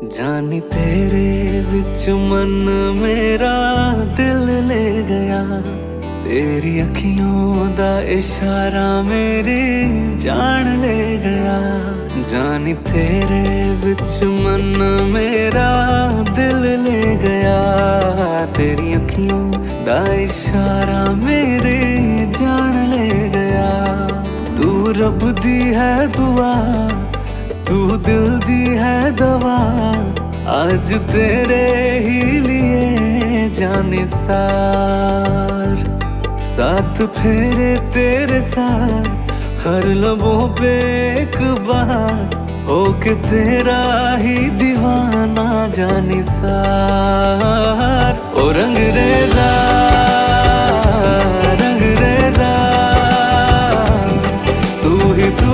जानी तेरे विच मन मेरा दिल ले गया। तेरी अखियों दा इशारा मेरी जान ले गया। जानी तेरे विच मन मेरा दिल ले गया। तेरी अखियों दा इशारा मेरी जान ले गया। तू रब दी है दुआ, तू दिल दी है दवा। आज तेरे ही लिए जाने सार, साथ फेरे तेरे साथ हर लबों पे एक बात। होके तेरा ही दीवाना जाने सार। ओ रंग रेजा रंग रेजा, तू ही तू।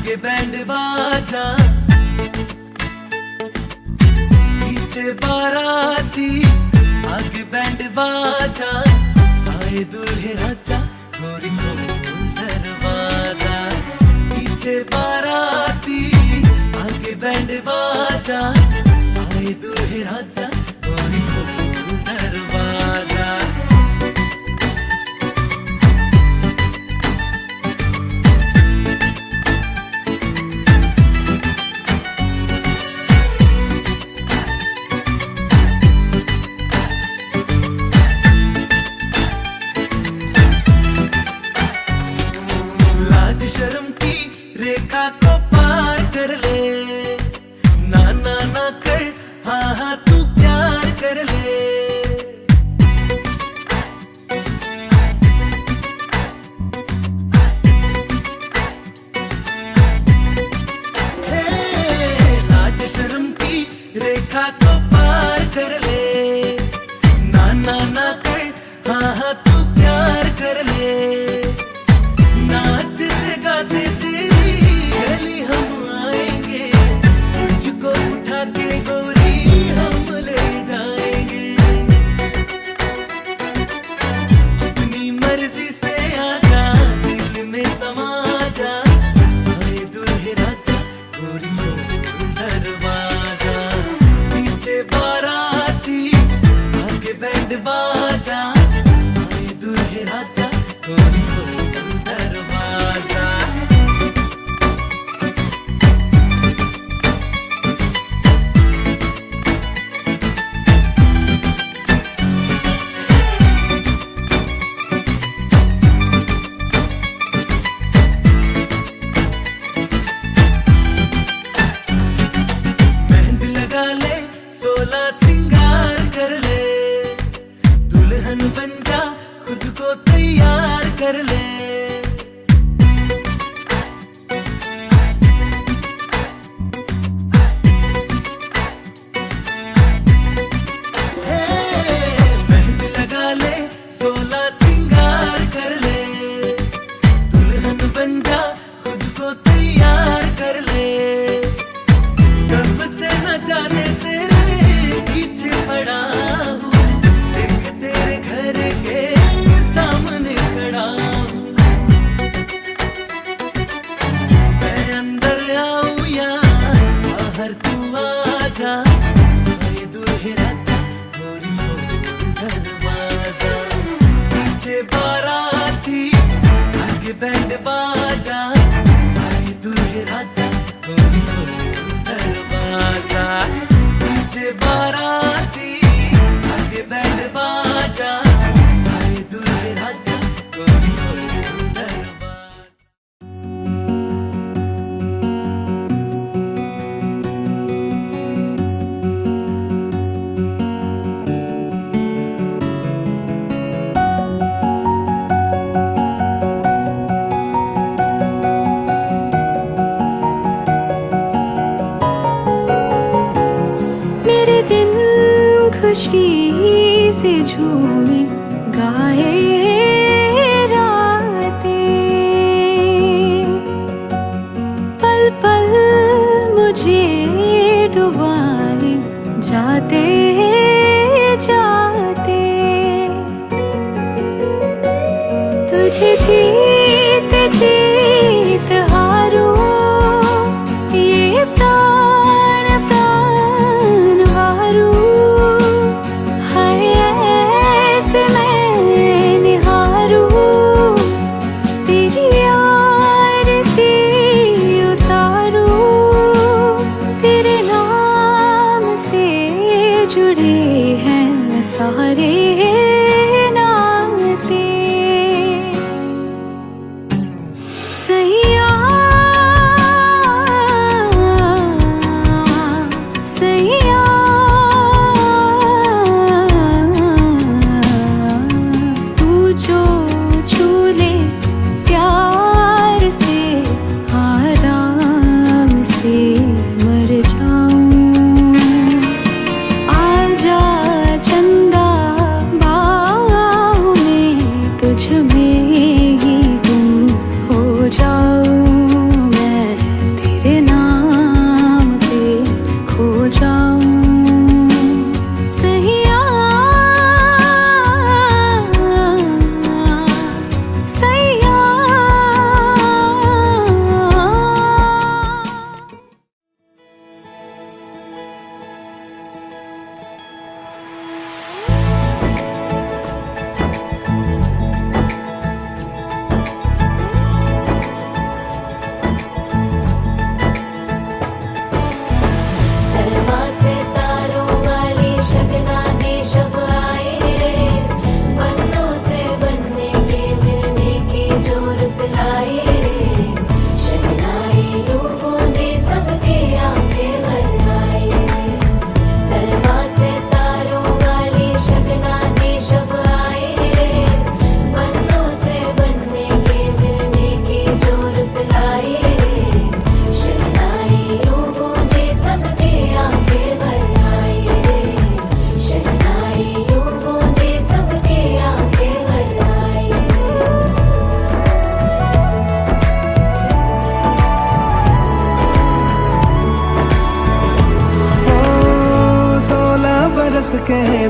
आगे बैंड बाजा, पीछे बाराती, आगे बैंड बाजा, आए दूल्हे राजा, गोरी खोल दरवाजा। पीछे बाराती, आगे बैंड बाजा, आए दूल्हे राजा, गोरी खोल दरवाजा। लाज शर्म की रेखा को पार कर ले, ना ना ना कर, हाँ हाँ तू प्यार कर ले। हे, लाज शर्म की रेखा को पार कर ले, ना ना ना कर, हाँ हाँ तू प्यार कर ले। नाचते गाते तेरी गली हम आएंगे, तुझको उठा के गोरी हम ले जाएंगे। अपनी मर्जी से आजा, दिल में समा जा, आए दूल्हे राजा, गोरी खोल दरवाजा। पीछे बाराती, आगे बैंड बाजा, आए दूल्हे राजा, गोरी खोल दरवाजा। मेहंदी लगा ले, 16 सिंगार कर ले, दुल्हन बन जा, खुद को तैयार कर ले। हे, मेहंदी लगा ले, 16 सिंगार कर ले, दुल्हन बन जा, खुद को तैयार कर ले। कब से न जाने तेरे पीछे पड़ा हूँ, देख तेरे घर के सामने खड़ा हूँ। मैं अंदर आऊँ या बाहर तू आजा, आए दूल्हे राजा, गोरी खोल दरवाजा। पीछे बाराती, आगे बैंड बाजा, आए दूल्हे राजा, गोरी खोल दरवाजा। पीछे बाराती, आगे बैंड बाजा, आए दूल्हे राजा, गोरी खोल दरवाजा। मेरे दिन खुशी से झूमे, गाए रातें, पल पल मुझे डुबाए जाते जाते। तुझे जीत जीत हारूं, ये प्राण प्राण वारूं, हाय ऐसे मैं निहारूं, तेरी आरती उतारूं। तेरे नाम से जुड़े हैं सारे नाते।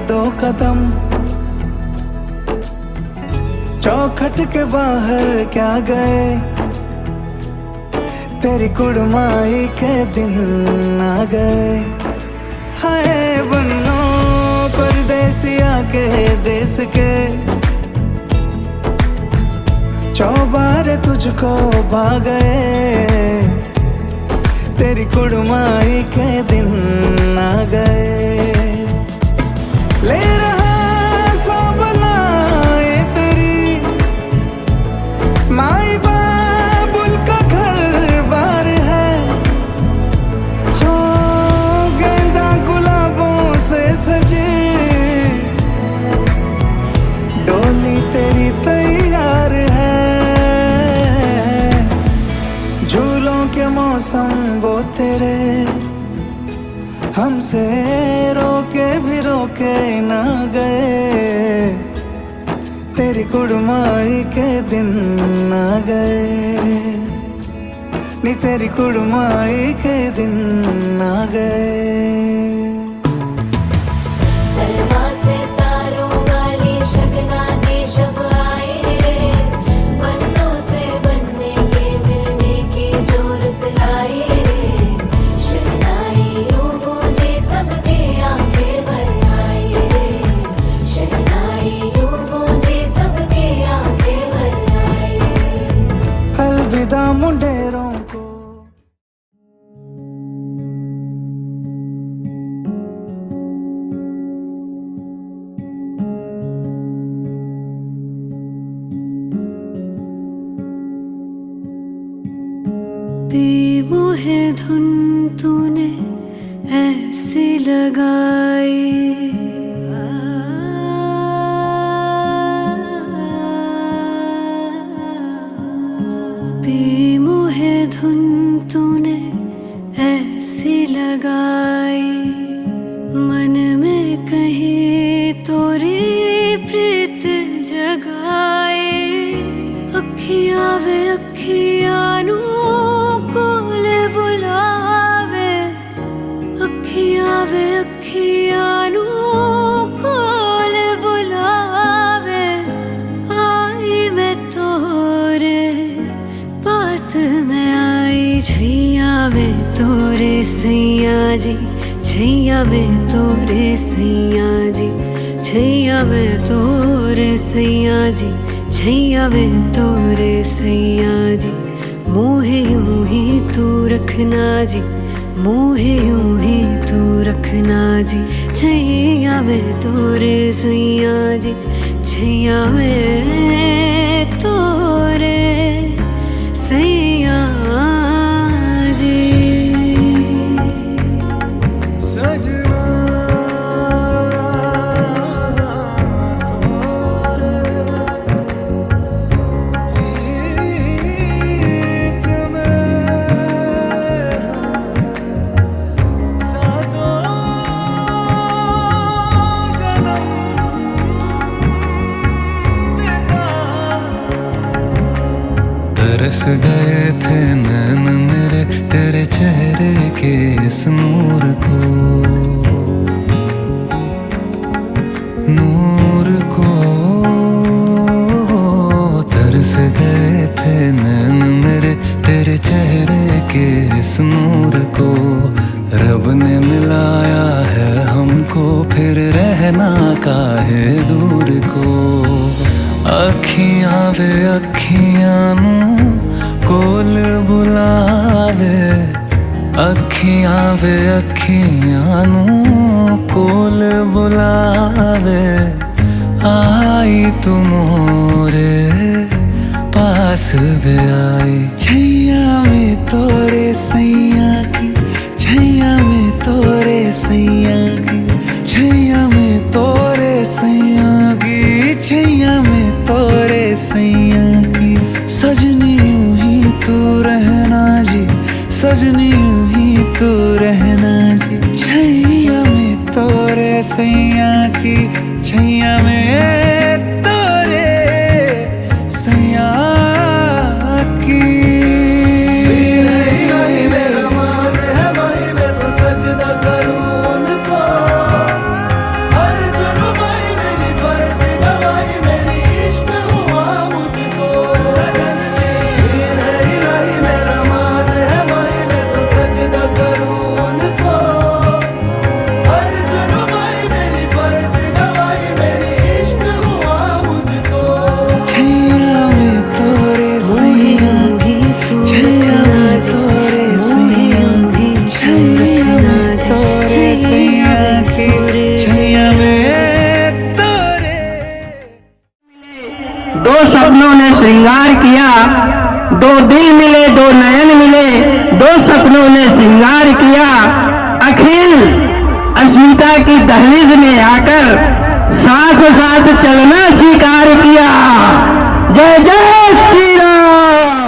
दो कदम, चौखट के बाहर क्या गए, तेरी कुड़माई के दिन आ गए। हाय बन्नो परदेसिया के देश के, चौबारे तुझको भा गए, तेरी कुड़माई के दिन आ गए। ले रहा सब लाए तेरी माई बाबुल का घर बार है, हो गेंदा गुलाबों से सजी डोली तेरी तैयार है। झूलों के मौसम वो तेरे, हमसे रोके भी रोके ना गए, तेरी कुड़माई के दिन आ गए, नी तेरी कुड़माई के दिन आ गए। सलवा से तारों वाली शगना दे शब आए रे, बन्नों से बनने के मिलने की जरूरत लाए रे, शहनाई यूं गूंजे सबके आंखें भर आए रे, शहनाई यूं गूंजे सबके आंखें भर आए रे। अलविदा मुंडेरों को। बेमोहे धुन तूने ऐसी लगाई, बेमोहे धुन तूने ऐसी लगाई, मन में कहीं तोरी प्रीत जगाए। अखियां वे अखियां नू कोल बुलावे, अखियां वे अखियां नू कोल बुलावे। आई मैं तोरे पास में आई, छैया में तोरे सैया जी, छैया में तोरे सैया जी, छैया में तोरे सैया जी, छैया में तोरे सैया जी। मोहे यूं ही तू रखना जी, मोहे यूं ही तू रखना जी, छैया में तोरे सैया जी, छैया में तोरे सैया जी। सजना तरस गए थे नैन मेरे तेरे चेहरे के इस नूर को, नूर को। तरस गए थे नैन मेरे तेरे चेहरे के इस नूर को। रब ने मिलाया है हमको, फिर रहना काहे दूर को। अखियां वे अखियां नू कोल बुलावे, अखियां वे अखियां नू कोल बुलावे। आई तू मोरे पास वे आई, छैया में तोरे सैया की, छैया में तोरे सैया की, छैया में तोरे सैया की, छैया में तोरे सैया की। सजनी यूं ही तू रहना जी, सजनी यूं ही तू रहना जी, छैया में तोरे सैया की, छैया में तोरे सैया की। मेरा मान है भाई, मैं तो सजदा करूं उनको, अर्ज़ चलना स्वीकार किया। जय जय श्री राम।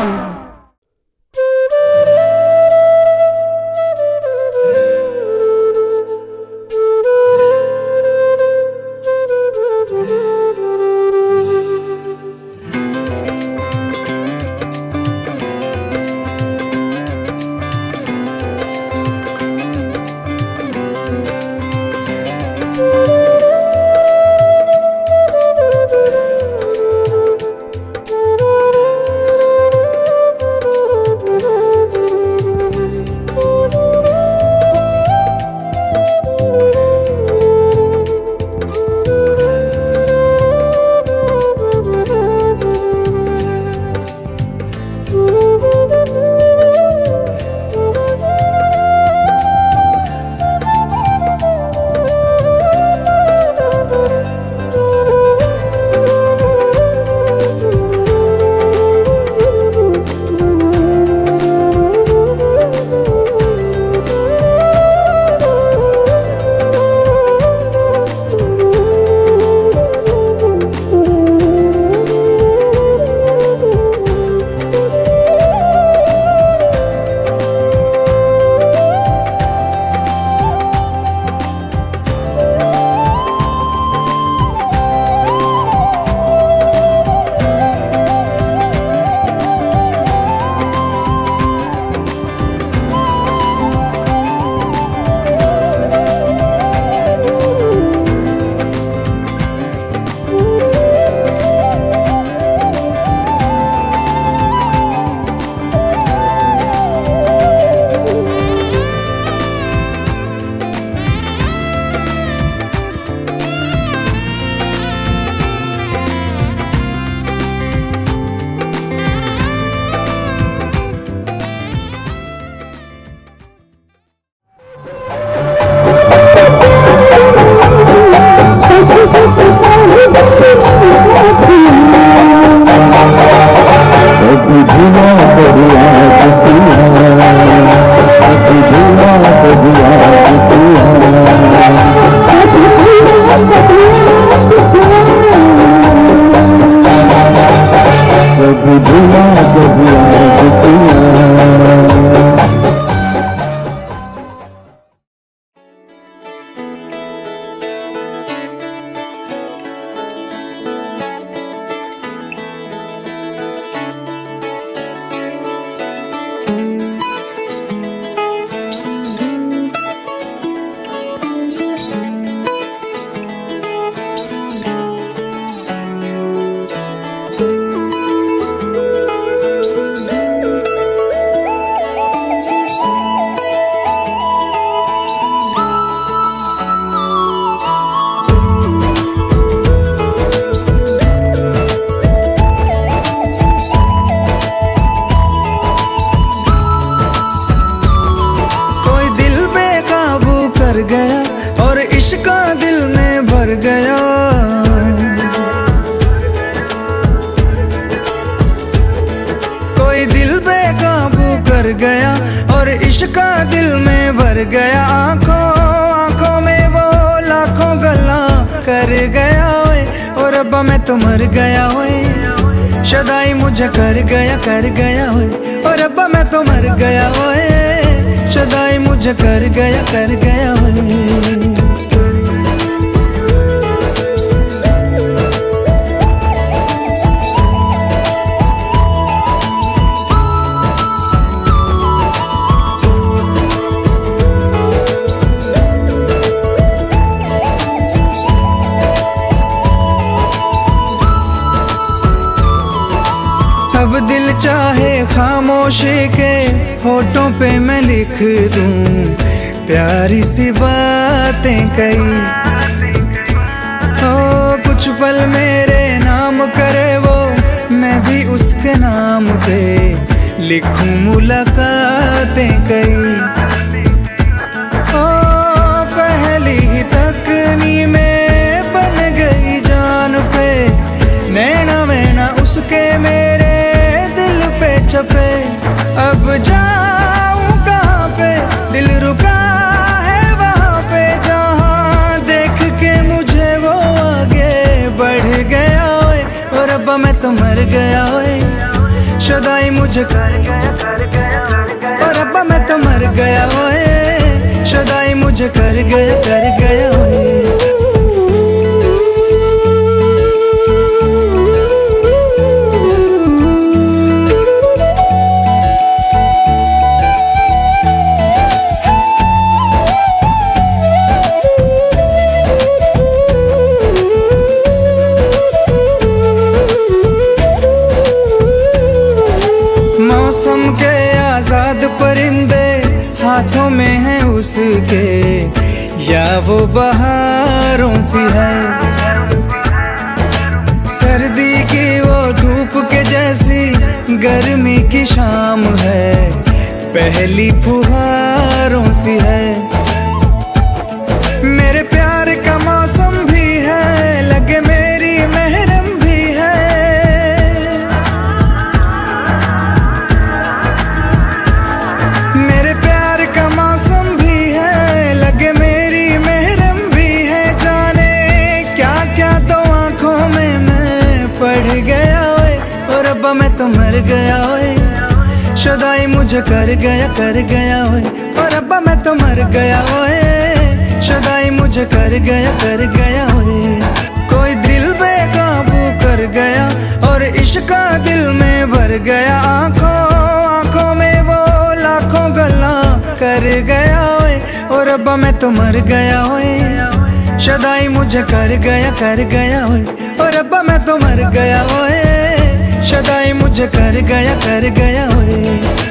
गया और इश्क दिल में भर गया। आंखों आंखों में वो लाखों गल्ला कर गया ओए और रब्बा मैं तो मर गया ओए। शदाई मुझे कर गया ओए और रब्बा मैं तो मर गया ओए। शदाई मुझे कर गया ओए। अब दिल चाहे खामोशी के होठों पे मैं लिख दूं प्यारी सी बातें कई। हो कुछ पल मेरे नाम करे वो मैं भी उसके नाम पे लिखूं मुलाकातें कई। हो पहली ही तकनी में बन गई जान पे नैना मैना उसके मेरे पे छपे। अब जाऊं कहाँ पे दिल रुका है वहाँ पे जहाँ देख के मुझे वो आगे बढ़ शुदाई मुझे कर गया और अब्बा मैं तो मर गया ओए, शुदाई मुझे कर गया ओए। मौसम के आजाद परिंदे हाथों में हैं उसके, या वो बहारों सी है। सर्दी की वो धूप के जैसी गर्मी की शाम है, पहली फुहारों सी है। मेरे प्यार का मौसम भी है, लगे मेरी महरम भी है। मेरे प्यार का मौसम भी है, लगे मेरी महरम भी है। जाने क्या क्या तो आंखों में मैं पढ़ गया ओए, और अब्बा मैं तो मर गया ओए, शुदाई मुझे कर गया ओए, और अब्बा मैं तो मर गया ओए, शुदाई मुझे कर गया ओए। कोई दिल बेकाबू कर गया और इश्का दिल में भर गया, आंखों में वो लाखों गल्ला कर गया ओए, और अब्बा मैं तो मर गया ओए, शुदाई मुझे कर गया ओए, और अब्बा मैं तो मर गया ओए, शुदाई मुझे कर गया ओए।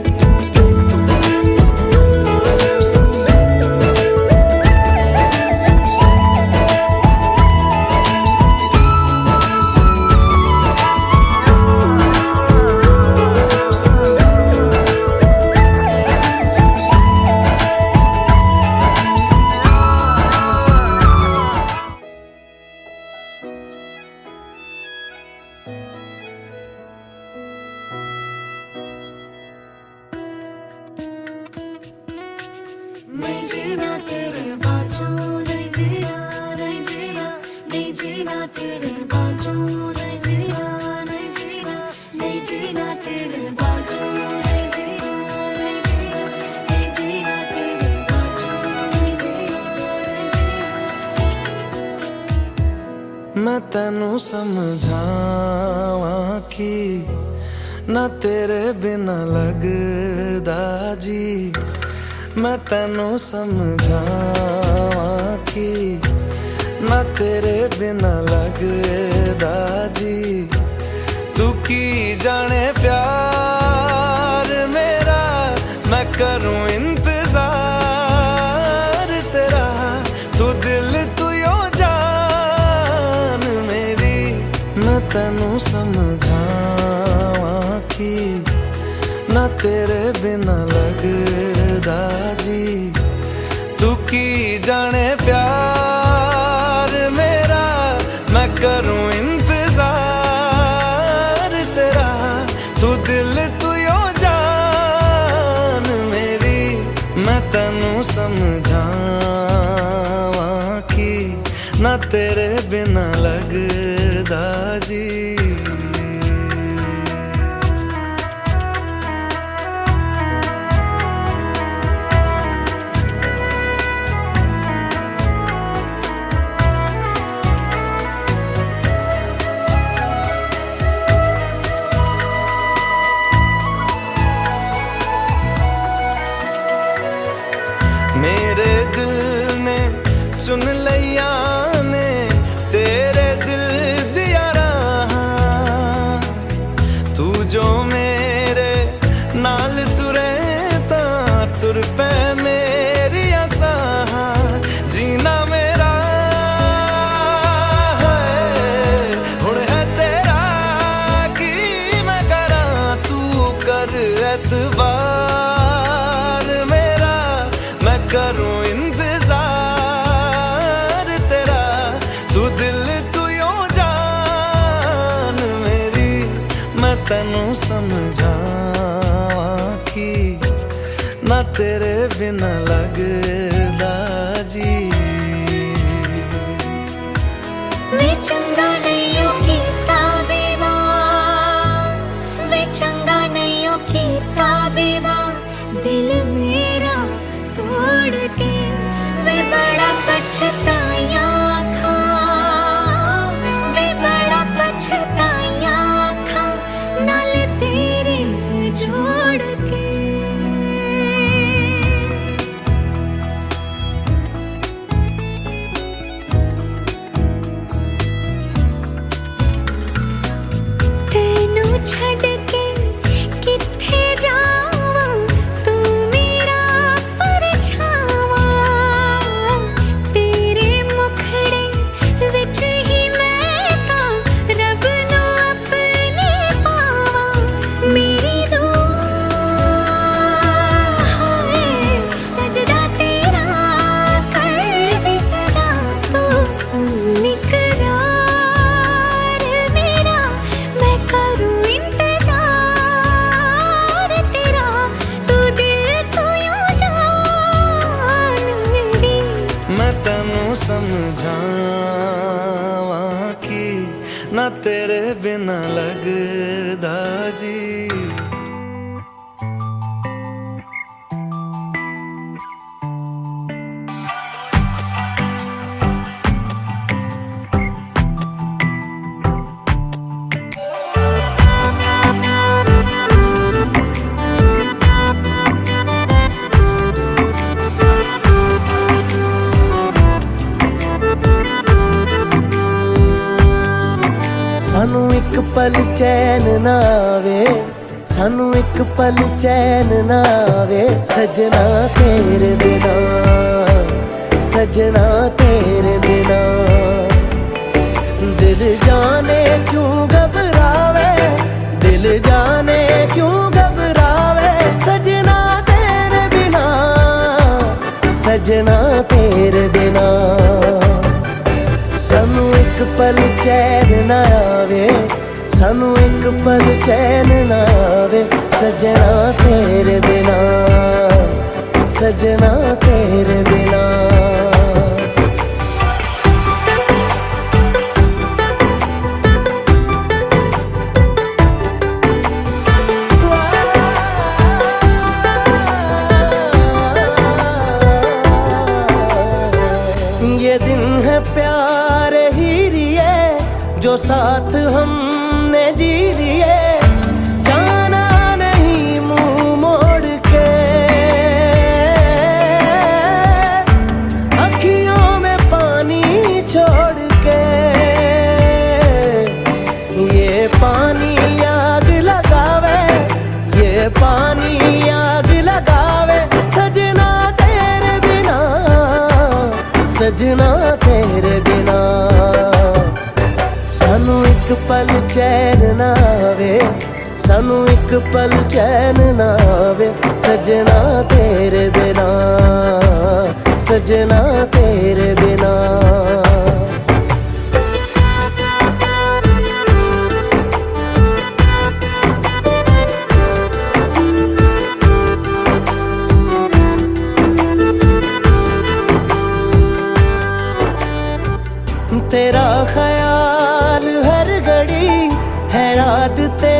नहीं जीना तेरे बाजू, नहीं जीना, नहीं जीना, नहीं जीना तेरे बाजू, नहीं जीना, नहीं जीना, नहीं जीना तेरे बाजू, नहीं जीना, नहीं जीना, नहीं जीना तेरे बाजू, नहीं जीना, नहीं जीना। मैं तेनू समझावां कि ना तेरे बिना लगदा जी, मैं तेनू समझावां कि ना तेरे बिना लगदा जी। तू की जाने प्यार मेरा, मैं करूं इंतजार तेरा, तू दिल तू यो जान मेरी। मैं तेनू समझावां कि ना तेरे बिना लगदा जी। तू की जाने प्यार मेरा, मैं करूं इंतजार तेरा, तू दिल तू यो जान मेरी। मैं तेनू समझावां कि ना तेरे बिना लगदा जी। मेरे दिल ने चुन लिया ने तेरे दिल दिया रहा, तू जो मेरे नाल तुरे ता तुर पे मेरी आसा। जीना मेरा है हुण है तेरा की मैं करा, तू कर एतबार मेरा, मैं करूं इंतजार तेरा, तू दिल तू यो जान मेरी। मैं तेनू समझावां कि ना तेरे बिना लगदा जी। वे चंगा नहीं हो कीता बेवा, वे चंगा नहीं छोड़ के वे बड़ा पछताया खा, वे बड़ा पछताया खा नाल तेरे जोड़ के। तेनू छड़ के किथे जावां, तू मेरा परछावा, तेरे मुखड़े विच ही मैं तां रब नू अपने पावां। मेरी रूह है सजदा तेरा कर दे सदा, तू सुन इकरार मेरा, मैं करूं इंतजार तेरा, तू दिल तो यूं जान मेरी। मैं तेनू समझावां कि ना तेरे बिना लगदा जी। सानू एक पल चैन ना आवे, सानू एक पल चैन ना आवे, सजना तेरे बिना, सजना तेरे बिना। दिल जाने क्यों घबरावे, दिल जाने क्यों घबरावे, सजना तेरे बिना, सजना तेरे बिना। सानू एक पल चैन ना आवे, सानू एक पल चैन ना आवे, सजना तेरे बिना, सजना तेरे बिना। ये दिन है प्यार ही रिए, जो साथ हमने जी लिए, जाना नहीं मुंह मोड़ के, अखियों में पानी छोड़ के। ये पानी आग लगावे, ये पानी आग लगावे, सजना तेरे बिना, सजना तेरे बिना। सानू एक पल चैन ना आवे, सानू एक पल चैन ना आवे, सजना तेरे बिना, सजना तेरे बिना। तेरा ख्याल हर घड़ी है आदते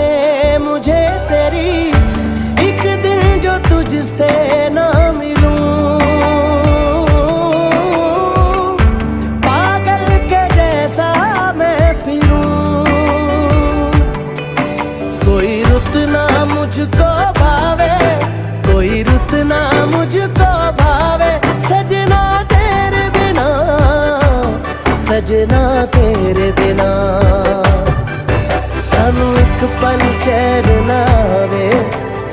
मुझे तेरी, एक दिन जो तुझसे ना मिलूं, पागल के जैसा मैं फिरूं। कोई रुत ना मुझको भावे, कोई रुत ना मुझको भावे, सजना तेरे बिना, सजना तेरे बिना। सानू एक पल चैन ना आवे,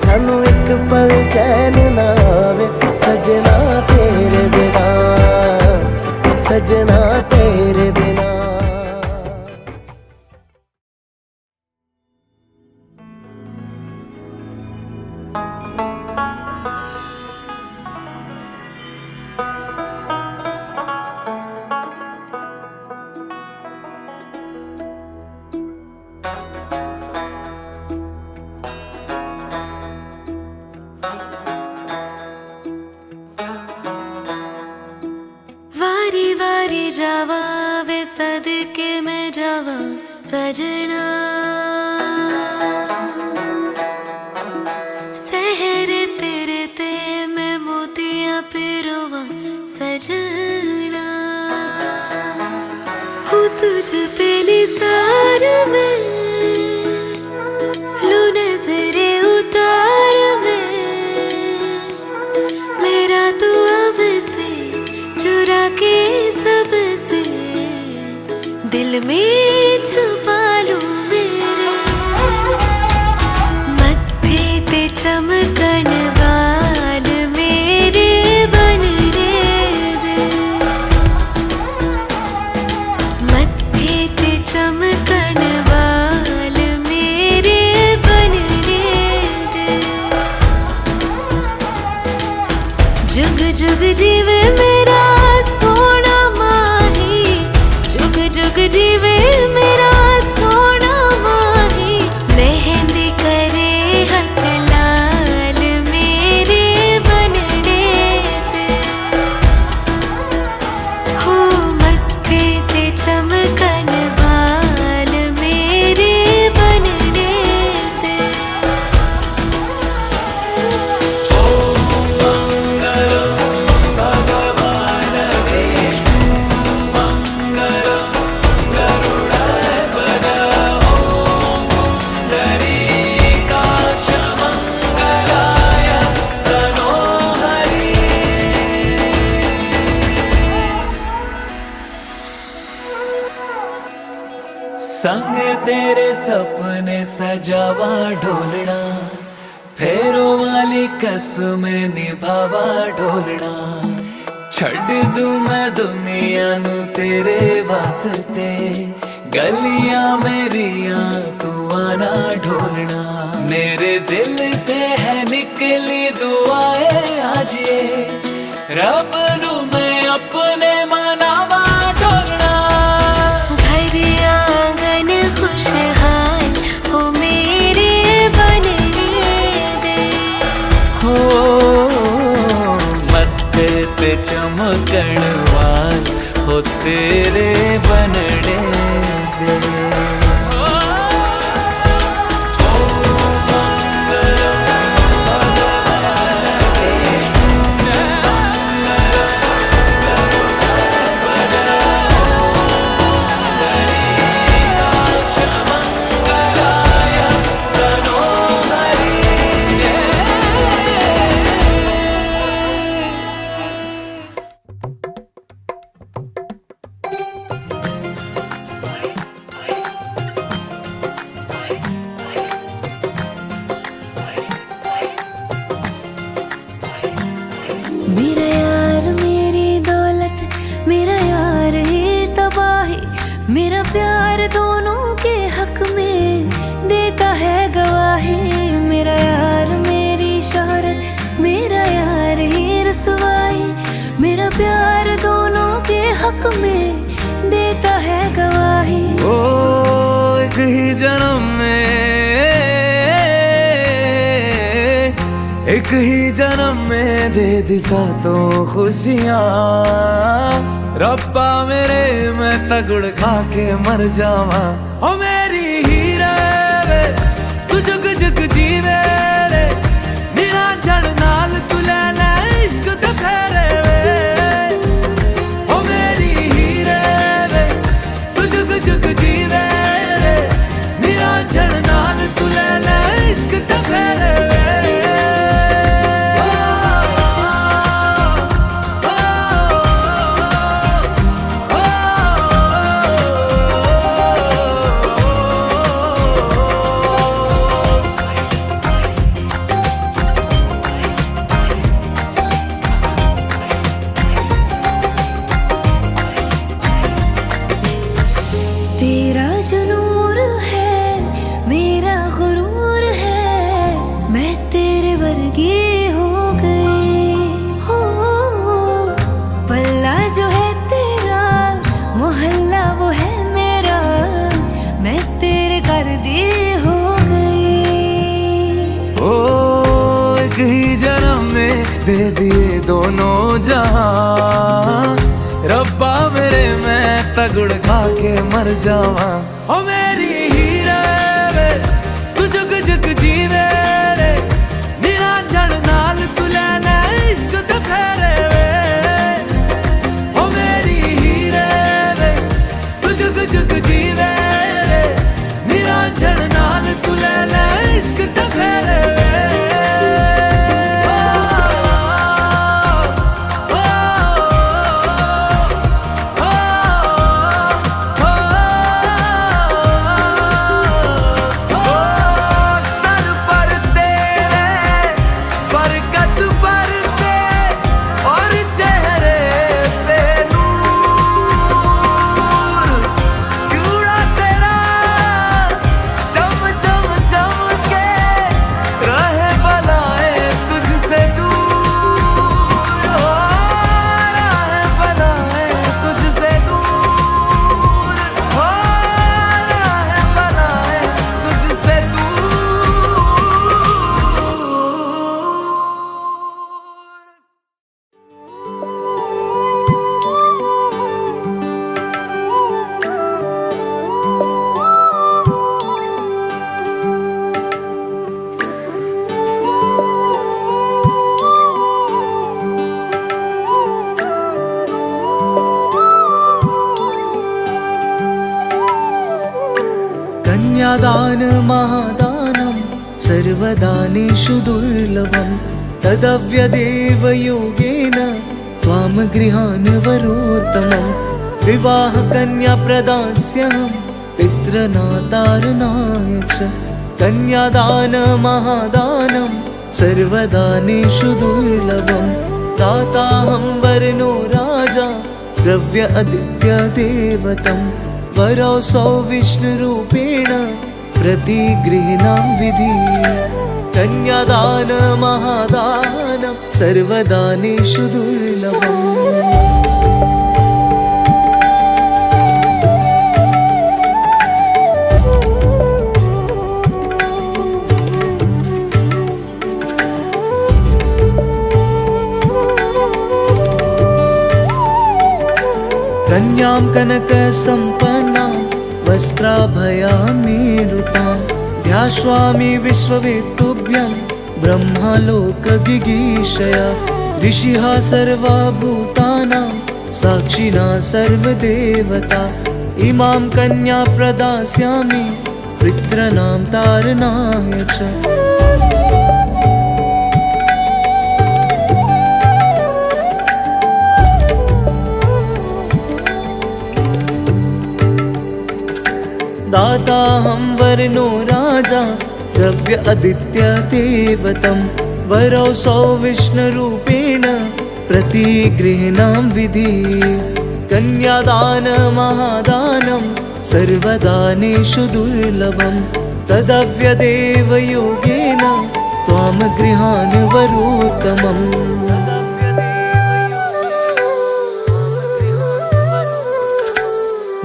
सानू एक पल चैन ना आवे, सजना तेरे बिना, सजना तेरे बिना। वारी वारी जावा वे सदके में जावा सजना, सहरे तेरे ते मैं मोतियां पिरो बाल में छुपा लूं मेरे मत्थे ते चमकण बाल मेरे बनने दे मत्थे ते चमकण बाल मेरे बनने दे जुग जुग जीवे मेरा सोना माही जुग जुग जीवे मेरा सोना माही मेहंदी करे हथ लाल मेरे बनने दे हो मत्थे ते चमकन बाल मेरे बनने दे संग तेरे सपने सजावा ढोलना फेरों वाली कसम निभावा ढोलना छड़ दूं मैं दुनिया नू तेरे वास्ते गलियां मेरियां तू आना ढोलना मेरे दिल से है निकली दुआएं आज ये रब नू मैं अपने मनावा ढोलना घर आंगन खुशहाल हो मेरे बनने दे हो मत्थे पे चमकण वाल हो तेरे बनने दे मेरा यार मेरी दौलत मेरा यार ही तबाही मेरा प्यार दोनों के हक में देता है गवाही मेरा यार मेरी शोहरत मेरा यार ही रसवाई मेरा प्यार दोनों के हक में देता है गवाही ओ एक ही जन्म एक ही जन्म में दे दी सातों खुशियाँ रब्बा मेरे मैं तगड़ खा के मर जावा ओ मेरी हीरे वे तू जुग जुग जीवे रे मेरा जड़ नाल तू ले ले इश्क ते फेरे वे ओ मेरी हीरे वे तू जुग जुग जीवे रे मेरा जड़ नाल तू ले ले इश्क ते फेरे वे तेरा जुनूर है मेरा गुरूर है मैं तेरे वर्गी हो गई हो पल्ला जो है तेरा मोहल्ला वो है मेरा मैं तेरे कर दी हो गई ओ एक ही जन्म में दे दिए दोनों जहां रब्बा मेरे मैं तगड़ खा के मर जावा ओ मेरी हीरे वे तू जुग जुग जीवे रे मेरा जड़ नाल तू ले ले इश्क ते फेरे वे ओ मेरी हीरे वे तू जुग जुग जीवे रे मेरा जड़ नाल तू ले ले इश्क ते फेरे वे Oh कन्यादान महादानं सर्वदानेषु दुर्लभं तदव्यदेव योगेन त्वां गृहान् वरोत्तमं विवाह कन्या प्रदास्यहं पितृनातारणाय च कन्यादान महादानं सर्वदानेषु दुर्लभं दाताहं वर्णो राजा द्रव्य आदित्य देवतं वरौसौ विष्णुरूपेण प्रतिगृह्णां विधि कन्यादान महादानं सर्वदानेषु दुर्लभम् कन्यां कनकसम्पन्नां वस्त्राभयामेरुतां ध्यास्वामि विश्ववेत्तुभ्यं ब्रह्मालोकगिगीषया ऋषिः सर्वा भूतानां साक्षिणा सर्वदेवता इमां कन्या प्रदास्यामि पितॄणां तारणाय च दाताहं वर्णो राजा द्रव्य आदित्य देवतं वरौसौ विष्णुरूपेण प्रतिगृह्णां विधि कन्यादान महादानं सर्वदानेषु दुर्लभं तदव्यदेव योगेन त्वां गृहान् वरोत्तमम्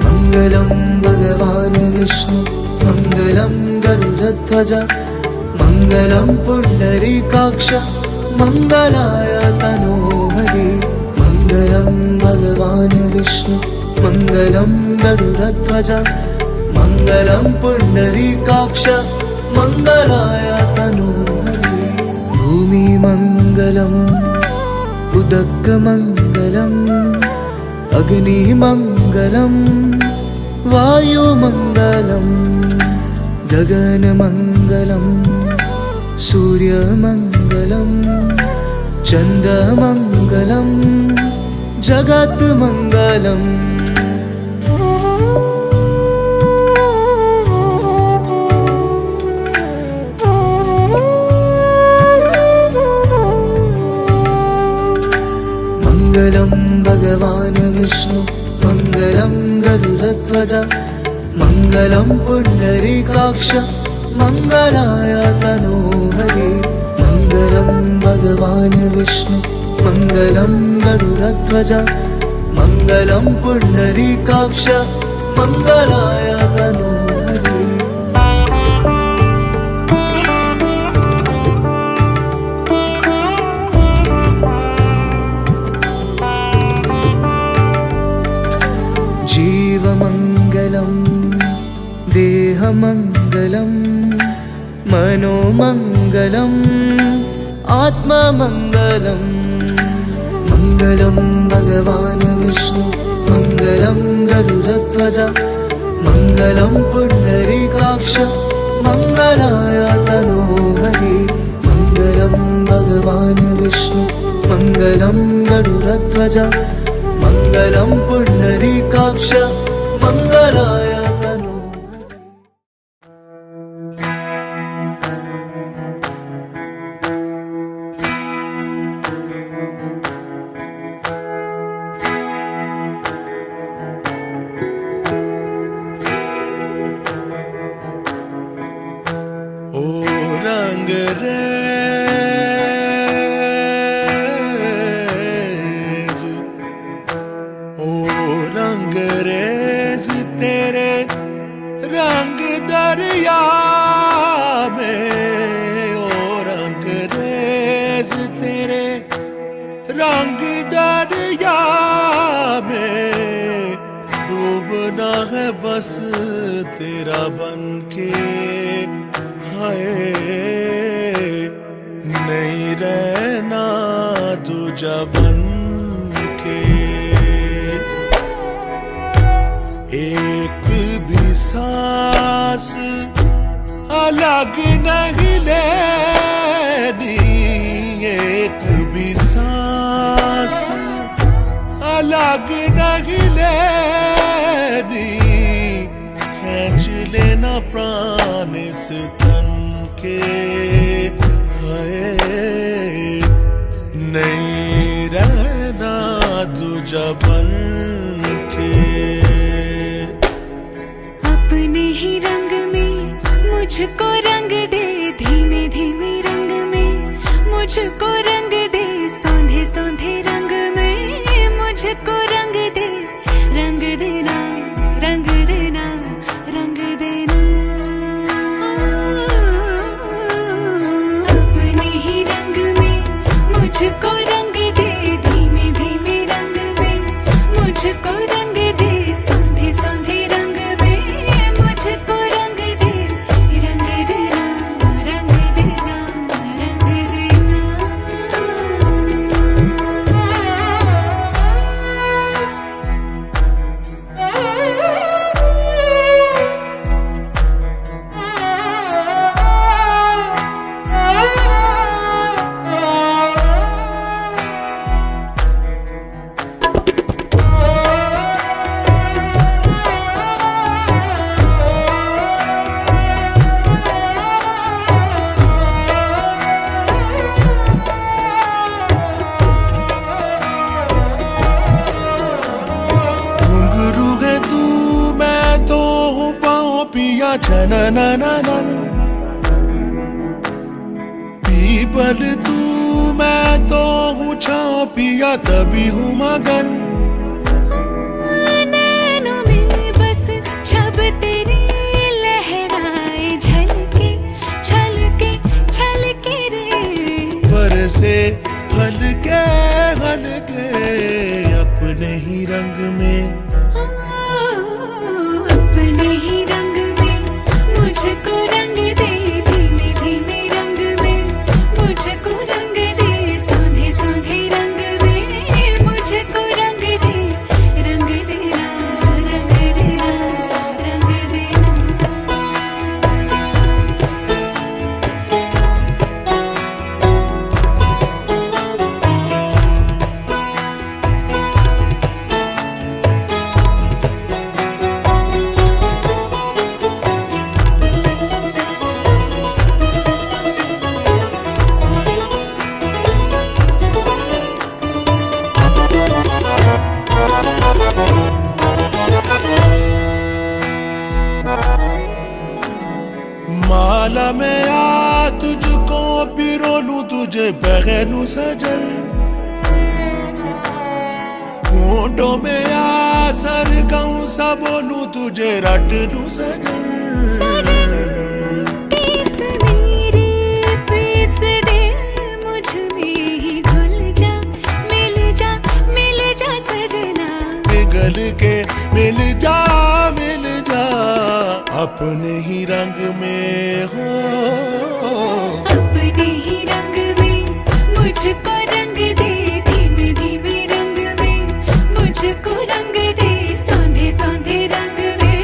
मङ्गलं भगवान् विष्णु मङ्गलं गरुडध्वज मङ्गलं पुण्डरीकाक्ष मङ्गलाय तनोहरि मङ्गलं भगवान् विष्णु मङ्गलं गरुडध्वज मङ्गलं पुण्डरीकाक्ष मङ्गलाय तनोहरि भूमिमङ्गलम् उदकमङ्गलम् अग्निमङ्गलम् वायुमङ्गलं गगनमङ्गलं सूर्यमङ्गलं चन्द्रमङ्गलं जगत्मङ्गलम् मङ्गलं भगवान् विष्णु मङ्गलं गरुडध्वज मङ्गलं पुण्डरीकाक्ष मङ्गलाय तनोहरि मङ्गलं भगवान् विष्णु मङ्गलं गरुडध्वज मङ्गलं पुण्डरीकाक्ष मङ्गलाय तनोहरि जीवमङ्गलं देहमङ्गलं मनोमङ्गलम् आत्ममङ्गलं मङ्गलं भगवान् विष्णु मङ्गलं गरुडध्वज मङ्गलं पुण्डरीकाक्ष मङ्गलाय तनोहरि मङ्गलं भगवान् विष्णु मङ्गलं गरुडध्वज मङ्गलं पुण्डरीकाक्ष मङ्गलाय तनोहरि ओ रंगरेज तेरे रंग दरिया में ओ रंगरेज तेरे रंग दरिया में डूबना है बस तेरा बनके हाय नहीं रहना दूजा बन के एक भी सांस अलग नहीं लेनी एक भी सांस, अलग नहीं लेनी, खींच लेना प्राण इस तन के, हाय नहीं रहना तुझा बन के। अपने ही रंग में मुझको रंग दे, धीमे धीमे रंग में मुझको रंग दे, सौंधे सौंधे रंग में मुझको रंग दे, रंग देना रंग देना रंग देना। अपने ही रंग में मुझको रंग दे, धीमे धीमे रंग में मुझको रंग दे, सौंधे सौंधे रंग में मुझको रंग दे, रंग देना रंग देना रंग देना। घुंघरू है तू मैं तो हूँ पाँव पिया छननननन, पीपल तू मैं तो हूँ छाँव पिया तभी हूँ मगन। नैनों में बस छब तेरी लहराए, झलके छलके छलके रे, बरसे हल्के हल्के अपने ही रंग में, अपने ही रंग में मुझको रंग दे, धीमे धीमे रंग में मुझको रंग दे, सौंधे सौंधे रंग में मुझको रंग दे, रंग देना रंग देना रंग देना। माला में आ तुझको पिरो लूं तुझे बहनू सजन, होंठों में आ सर गाऊं सा बोलूं तुझे रट लूं सजन। सजन पीस मेरे पीस दे, मुझ में ही घुल जा मिल जा सजना, पिघल के मिल जा अपने ही रंग में हो, अपने ही रंग में मुझको रंग दे, धीमे धीमे रंग में मुझको रंग दे, सौंधे सौंधे रंग में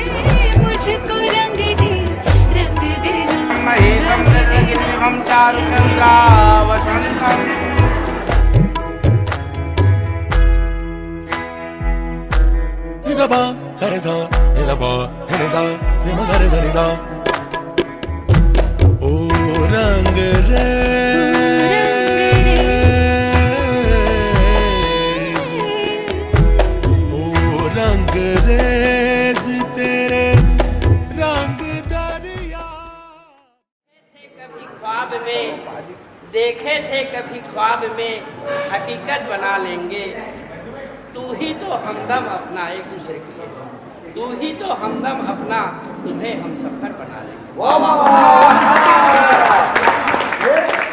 मुझको रंग दे, रंग देना हम चारुचंद्रा वसंतम। निदबा हरदा निदबा हरदा निम हर हरदा, ओ रंग रे ओ रंग रेज तेरे रंग दरिया। कभी ख्वाब में देखे थे, कभी ख्वाब में हकीकत बना लेंगे, तू ही तो हमदम अपना एक दूसरे के लिए, तू ही तो हमदम अपना, तुम्हें हम सफर बना लेंगे। वाह वाह वाह,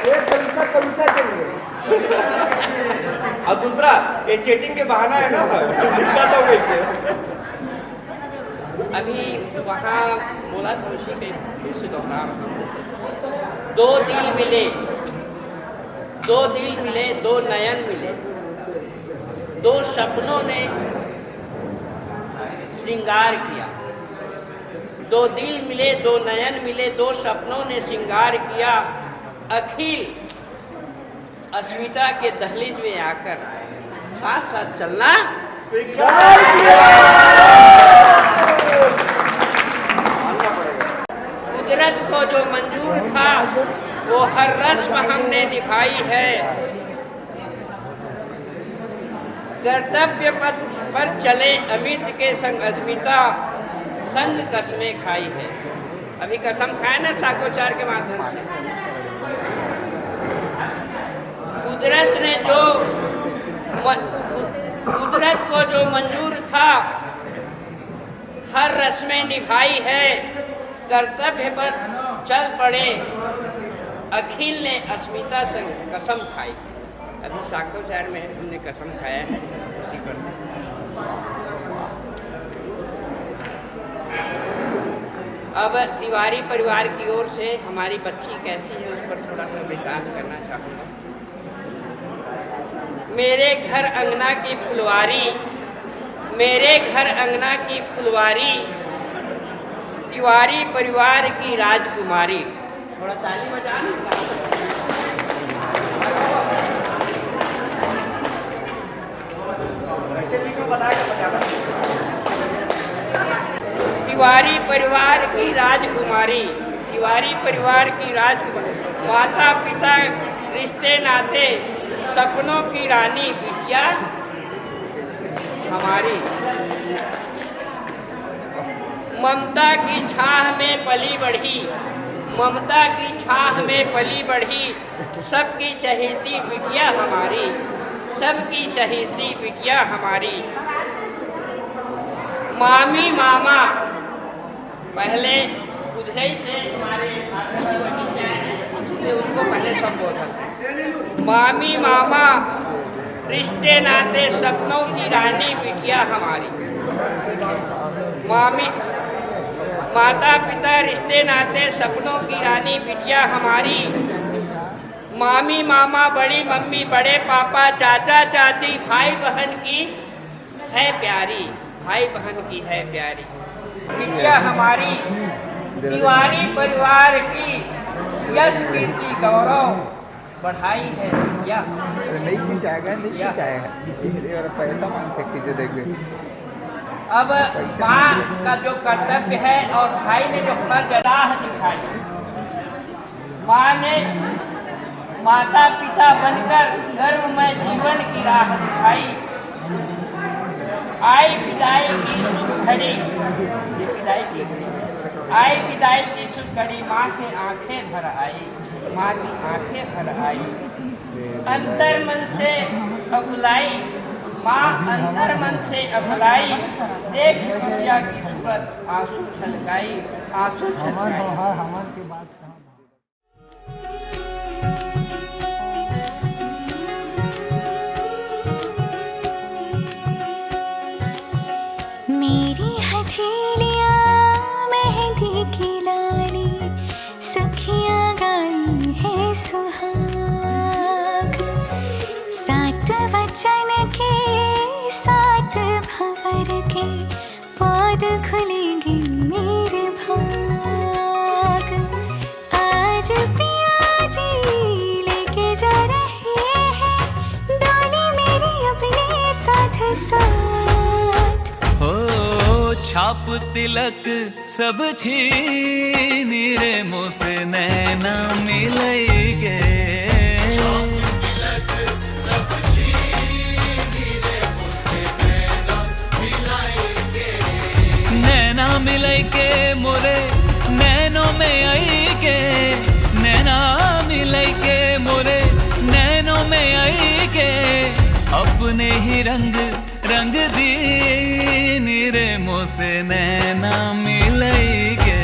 ये कविता चलिए। और दूसरा ये चीटिंग के बहाना है ना, तो अभी वहाँ मोला खुशी के फिर से दोहरा रहा हूँ। दो दिल मिले, दो नयन मिले, दो सपनों ने श्रृंगार किया, दो दिल मिले, दो नयन मिले, दो सपनों ने श्रृंगार किया। अखिल अस्मिता के दहलीज में आकर साथ साथ चलना कुदरत को जो मंजूर था वो हर रस्म हमने निभाई है। कर्तव्य पथ पर चले अमित के संग अस्मिता संग कसमें खाई है। अभी कसम खाए ना साकोचार के माध्यम से। कुदरत को जो मंजूर था हर रस्में निभाई है। कर्तव्य पर चल पड़े अखिल ने अस्मिता से कसम खाई। अभी साकोचार में हमने कसम खाया है उसी पर। अब तिवारी परिवार की ओर से हमारी बच्ची कैसी है उस पर थोड़ा सा विचार करना चाहूँगा। मेरे घर अंगना की फुलवारी, मेरे घर अंगना की फुलवारी, तिवारी परिवार की राजकुमारी। थोड़ा ताली बजा तिवारी परिवार की राजकुमारी, तिवारी परिवार की राजकुमारी। माता पिता रिश्ते नाते सपनों की रानी बिटिया हमारी। ममता की छाह में पली बढ़ी, ममता की छाह में पली बढ़ी, सबकी चहेती बिटिया हमारी, सबकी चहेती बिटिया हमारी। मामी मामा पहले उधर से हमारे इसलिए उनको पहले संबोधन। मामी मामा रिश्ते नाते सपनों की रानी बिटिया हमारी। मामी माता पिता रिश्ते नाते सपनों की रानी बिटिया हमारी। मामी मामा बड़ी मम्मी बड़े पापा चाचा चाची भाई बहन की है प्यारी, भाई बहन की है प्यारी बिटिया हमारी। तिवारी परिवार की यश कीर्ति गौरव बढ़ाई है या नहीं खिंचाएगा, नहीं खिंचाएगा। पैसा मांगते खींचे देखे। अब माँ का जो कर्तव्य है और भाई ने जो फर्ज राह दिखाई, माँ ने माता पिता बनकर गर्वमय जीवन की राह दिखाई। आई विदाई की शुभ घड़ी, विदाई की आई विदाई की शुभ घड़ी। माँ की आंखें भर आई, माँ की आंखें भर आई। अंतर मन से अकुलाई, माँ अंतर मन से अकुलाई। देख बिटिया की सूरत आंसू छलकाई, आंसू छलकाई। मेरी हथेलियाँ मेहंदी की लाली, सखियाँ गाई है सुहाग। सात वचन के सात भंवर के पौध खुलेंगे मेरे भाग। आज पिया जी लेके जा रहे हैं डोली मेरी अपने साथ साथ। छाप तिलक सब छीन रे मुझसे नैना मिलेंगे। नैना मिलेंगे मोरे नैनों में आएंगे, नैना मिलेंगे मोरे नैनों में आएंगे। अपने ही रंग रंग दीन रे मुझसे नैना मिलेंगे।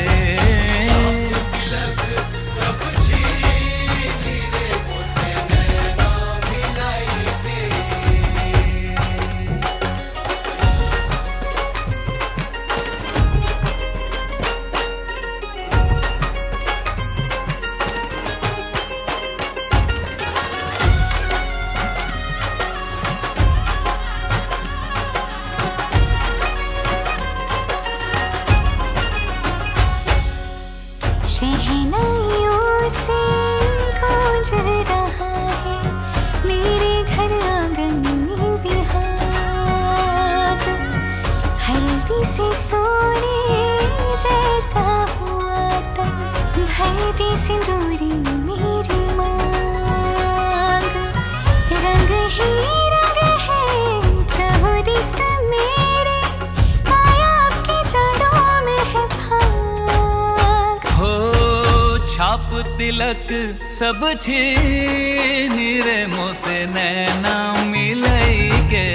तिलक सब छीन रे मोसे नैना मिलई के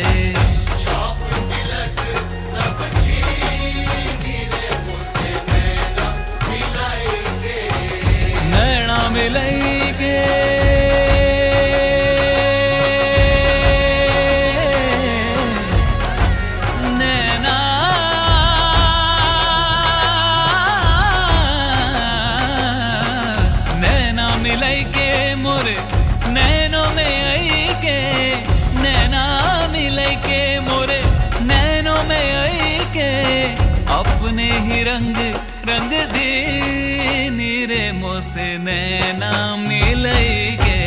नैना मिलई के नैना नैना मिलई के मोरे नैनों में आई के नैना मिलई के मोरे नैनों में आई के अपने ही रंग रंग दी नीरे मोसे नैना मिलई के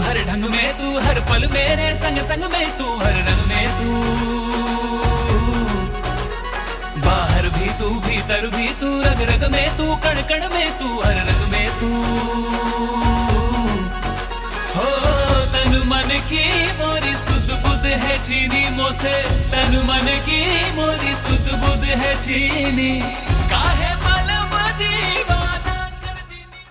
हर ढंग में तू हर पल मेरे संग संग में तू हर रंग में तू बाहर भी तू भीतर भी तू रग रग में तू कण कण में तू हर रंग में तू हो तन मन की मोरी सुध बुध है चीनी मोसे तन मन की मोरी सुध बुध है चीनी काहे पलम दीवाना कर दीनी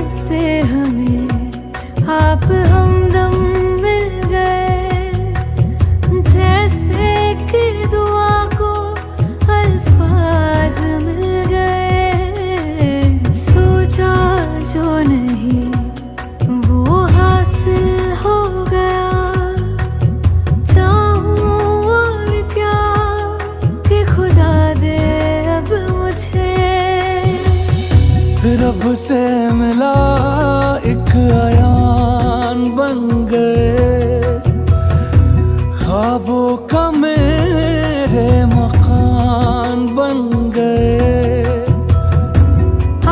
से हमें आप हमदम मिल गए जैसे कि दुआ को अल्फाज मिल गए सोचा जो नहीं वो हासिल हो गया चाहूं और क्या कि खुदा दे अब मुझे रब से मिला एक आयान बन गए ख्वाबों का मेरे मकान बन गए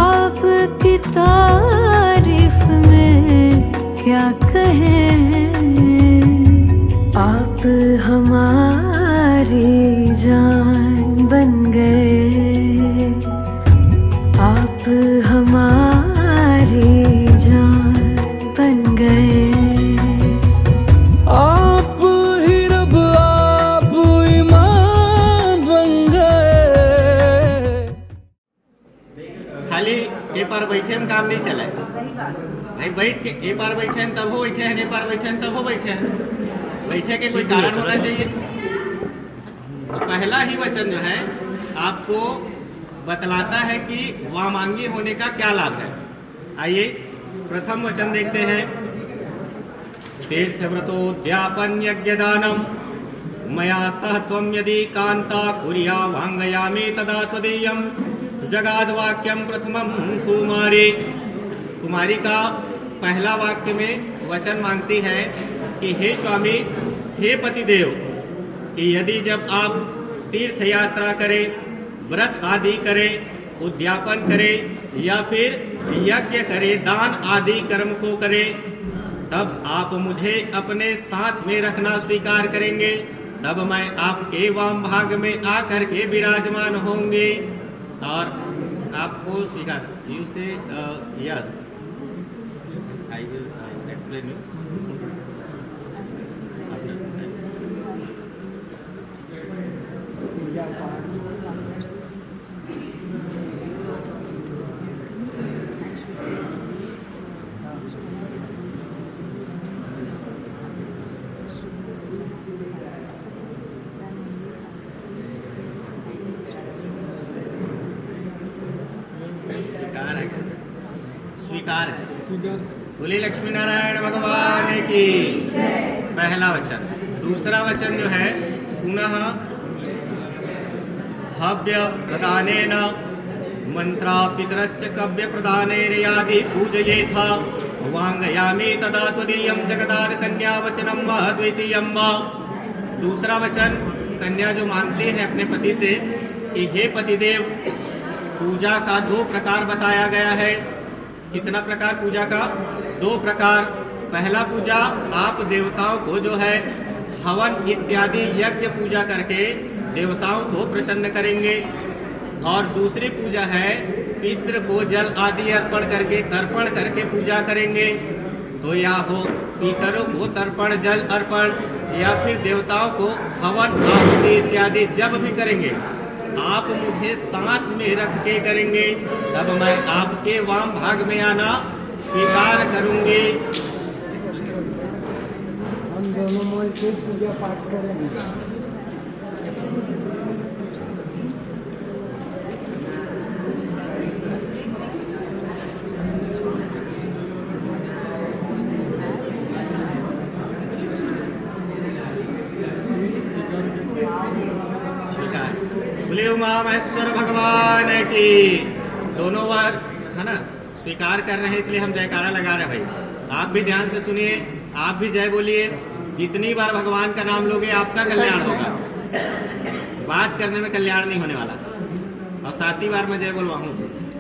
आपकी तारीफ में क्या कहें आप हमारी जान बन गए आप हमारी जान बन गए आप ही रब आप ईमान बन गए खाली ए पार बैठे में काम नहीं चला भाई बैठ के ए पार बैठे हैं तब हो बैठे हैं ए पार बैठे हैं तब हो बैठे हैं बैठे के कोई कारण होना चाहिए। तो पहला ही वचन जो है आपको बतलाता है कि वामांगी होने का क्या लाभ है। आइए प्रथम वचन देखते हैं। तीर्थव्रतोद्यापन यज्ञदानम मया सह त्वं यदि कांता कुर्या वांगयामि तदा त्वदीयं जगाद वाक्यम प्रथमम कुमारी। कुमारी का पहला वाक्य में वचन मांगती है कि हे स्वामी हे पतिदेव कि यदि जब आप तीर्थ यात्रा करें व्रत आदि करे उद्यापन करे या फिर यज्ञ करे दान आदि कर्म को करे तब आप मुझे अपने साथ में रखना स्वीकार करेंगे तब मैं आपके वाम भाग में आकर के विराजमान होंगे और आपको स्वीकार यू से yes I will explain you. स्वीकार है। बोले लक्ष्मी नारायण भगवान की पहला वचन। दूसरा वचन जो है पुनः हव्य प्रदानेन मंत्रा पितरश्च कव्य प्रदानेन यादि पूजयेथ वांगयामी तदा त्वदीयं जगदाद कन्या वचनम वह द्वितीयम। दूसरा वचन कन्या जो मांगती है अपने पति से कि हे पतिदेव, पूजा का 2 प्रकार बताया गया है। कितना प्रकार पूजा का? 2 प्रकार। पहला पूजा आप देवताओं को जो है हवन इत्यादि यज्ञ पूजा करके देवताओं को प्रसन्न करेंगे, और दूसरी पूजा है पितृ को जल आदि अर्पण करके तर्पण करके पूजा करेंगे। तो या हो पितरों को तर्पण जल अर्पण, या फिर देवताओं को हवन आहुति इत्यादि जब भी करेंगे आप मुझे साथ में रख के करेंगे, तब मैं आपके वाम भाग में आना स्वीकार करूंगी। हम दोनों मिल के पूजा पाठ करेंगे। बोले उमा महेश्वर भगवान की। दोनों बार है ना स्वीकार कर रहे हैं, इसलिए हम जयकारा लगा रहे हैं भाई। आप भी ध्यान से सुनिए, आप भी जय बोलिए। जितनी बार भगवान का नाम लोगे आपका कल्याण होगा। बात करने में कल्याण नहीं होने वाला। और 7वीं बार मैं जय बोलवाऊँ,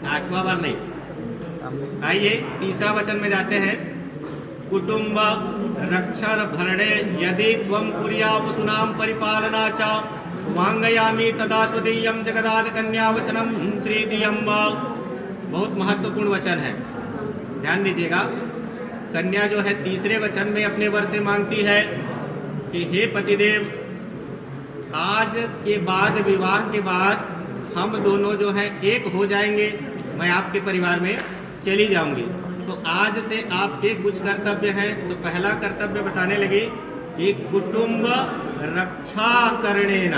8वां बार नहीं। आइए तीसरा वचन में जाते हैं। कुटुंब रक्षर भरणे यदि त्वं कुर्याव सुनाम परिपालना च वांगयामी तदा त्वदीयं जगदाद कन्या वचनम तृतीयम। बहुत महत्वपूर्ण वचन है, ध्यान दीजिएगा। कन्या जो है तीसरे वचन में अपने वर से मांगती है कि हे पतिदेव, आज के बाद विवाह के बाद हम दोनों जो है एक हो जाएंगे, मैं आपके परिवार में चली जाऊंगी। तो आज से आपके कुछ कर्तव्य हैं। तो पहला कर्तव्य बताने लगी कि कुटुंब रक्षा करणेन,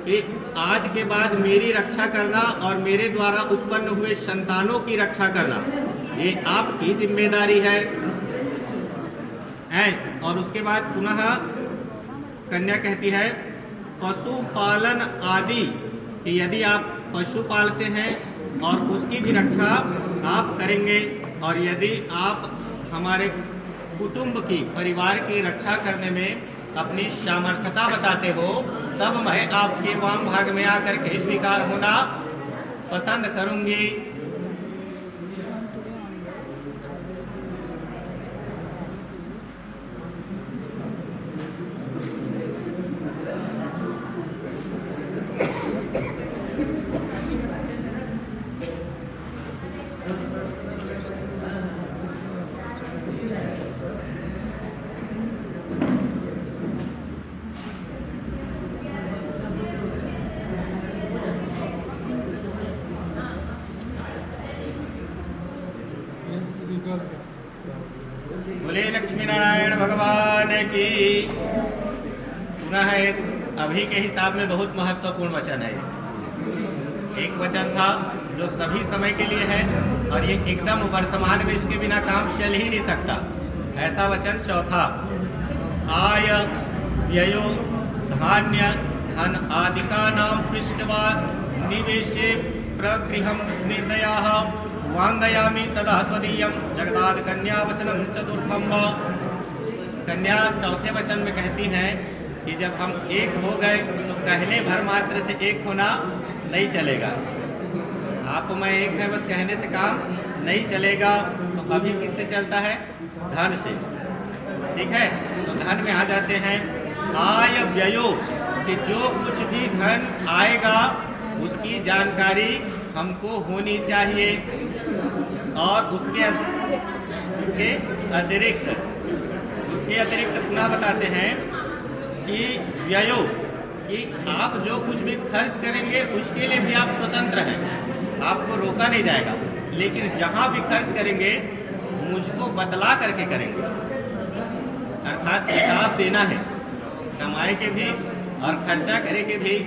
कि आज के बाद मेरी रक्षा करना और मेरे द्वारा उत्पन्न हुए संतानों की रक्षा करना, ये आपकी जिम्मेदारी है। और उसके बाद पुनः कन्या कहती है पशुपालन आदि, कि यदि आप पशु पालते हैं और उसकी भी रक्षा आप करेंगे, और यदि आप हमारे कुटुंब की परिवार की रक्षा करने में अपनी सामर्थ्यता बताते हो, तब मैं आपके वाम भाग में आकर के स्वीकार होना पसंद करूंगी। बोले लक्ष्मी नारायण भगवान की। पुनः एक अभी के हिसाब में बहुत महत्वपूर्ण वचन है। एक वचन था जो सभी समय के लिए है, और ये एकदम वर्तमान में इसके बिना काम चल ही नहीं सकता। ऐसा वचन चौथा, आय व्ययो धान्य धन आदिका नाम पृष्ठवा निवेशे प्रगृहम निर्दयाः वांगयामी तदा त्वदीयं जगदाद कन्या वचनम चतुर्थम। कन्या चौथे वचन में कहती हैं कि जब हम एक हो गए तो कहने भर मात्र से एक होना नहीं चलेगा। आप में एक है, बस कहने से काम नहीं चलेगा। तो अभी किससे चलता है? धन से। ठीक है, तो धन में आ जाते हैं। आय व्ययो, कि जो कुछ भी धन आएगा उसकी जानकारी हमको होनी चाहिए, और उसके अतिरिक्त पुनः बताते हैं कि व्ययो, कि आप जो कुछ भी खर्च करेंगे उसके लिए भी आप स्वतंत्र हैं, आपको रोका नहीं जाएगा। लेकिन जहाँ भी खर्च करेंगे मुझको बतला करके करेंगे, अर्थात हिसाब देना है। कमाए के भी और खर्चा करे के भी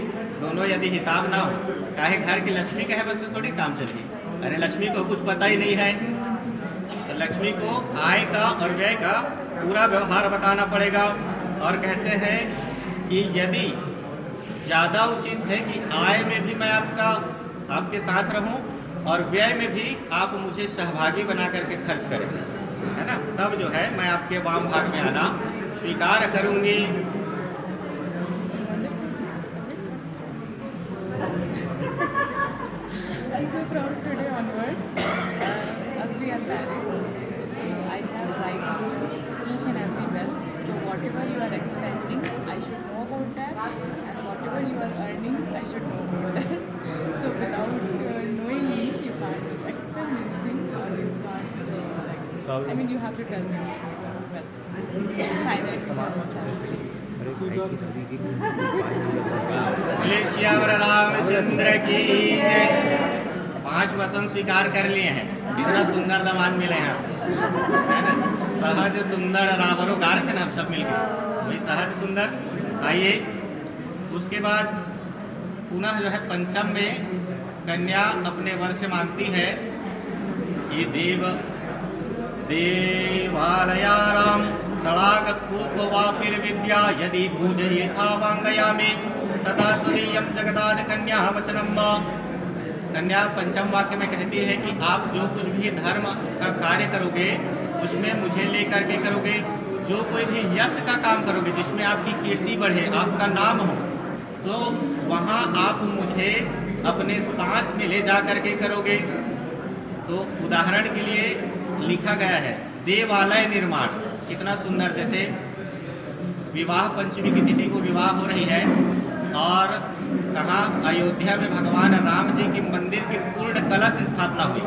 दोनों यदि हिसाब ना हो, चाहे घर की लक्ष्मी का है बस तो थोड़ी काम चलेगी। अरे लक्ष्मी को कुछ पता ही नहीं है, तो लक्ष्मी को आय का और व्यय का पूरा व्यवहार बताना पड़ेगा। और कहते हैं कि यदि ज़्यादा उचित है कि आय में भी मैं आपके साथ रहूं और व्यय में भी आप मुझे सहभागी बना करके खर्च करें, है ना, तब जो है मैं आपके वाम भाग में आना स्वीकार करूंगी। I'm so proud today onwards, as we are married. So I have liked each and every well. So whatever you are expecting, I should know about that, and whatever you are earning, I should know about that. So without knowing me, you can't expect anything, or you can't I mean, you have to tell me well. बोले श्यावर रामचंद्र की जय। 5 वचन स्वीकार कर लिए हैं, इतना सुंदर दामाद मिले हैं, है ना। सहज सुंदर रावरो गार थे ना हम सब मिलकर, वही सहज सुंदर। आइए उसके बाद पुनः जो है पंचम में कन्या अपने वर से मांगती है कि देवालयाराम तड़ाग कूप वापिर विद्या यदि पूजयेथा वांगयामि तथा तुरीयम जगदाद कन्या वचनम। कन्या पंचम वाक्य में कहती है कि आप जो कुछ भी धर्म का कार्य करोगे उसमें मुझे लेकर के करोगे, जो कोई भी यश का काम करोगे जिसमें आपकी कीर्ति बढ़े, आपका नाम हो, तो वहाँ आप मुझे अपने साथ में ले जा करके करोगे। तो उदाहरण के लिए लिखा गया है देवालय निर्माण, कितना सुंदर। जैसे विवाह पंचमी की तिथि को विवाह हो रही है और कहाँ अयोध्या में भगवान राम जी की मंदिर की पूर्ण कलश स्थापना हुई,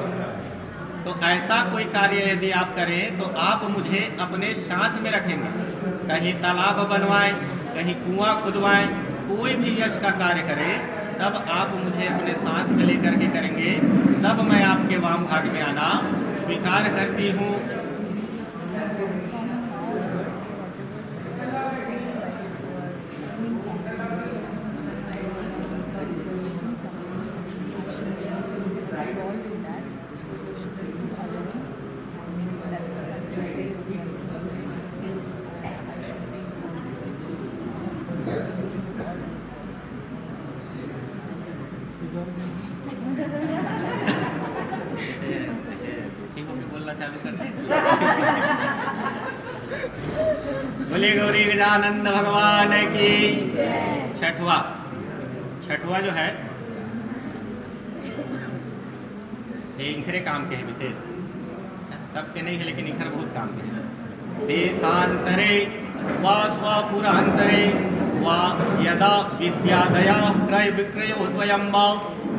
तो ऐसा कोई कार्य यदि आप करें तो आप मुझे अपने साथ में रखेंगे। कहीं तालाब बनवाएं, कहीं कुआं खुदवाएं, कोई भी यश का कार्य करें तब आप मुझे अपने साथ में लेकर के करेंगे, तब मैं आपके वाम भाग में आना स्वीकार करती हूँ। बोले गौरी गजानंद भगवान की। छठवा जो है ये इंखरे काम के है, विशेष सबके नहीं है लेकिन इंखर बहुत काम के है। देशांतरे वा स्वपुरांतरे वा यदा विद्यादया क्रय विक्रयोद्वयं वा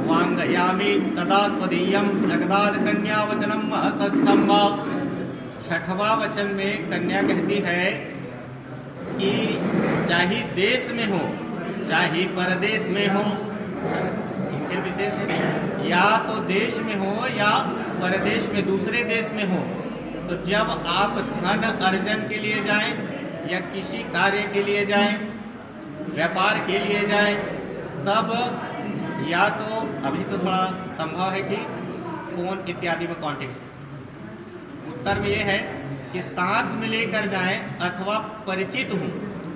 वांगयामि तदा त्वदीयं जगदाद कन्या वचनम षष्ठम वा। छठवां वचन में कन्या कहती है कि चाहे देश में हो चाहे परदेश में हो, फिर विशेष है, या तो देश में हो या परदेश में दूसरे देश में हो, तो जब आप धन अर्जन के लिए जाएं या किसी कार्य के लिए जाएं, व्यापार के लिए जाएं, तब या तो अभी तो थोड़ा संभव है कि फोन इत्यादि में कांटेक्ट, उत्तर में ये है कि साथ में लेकर जाएं अथवा परिचित हूँ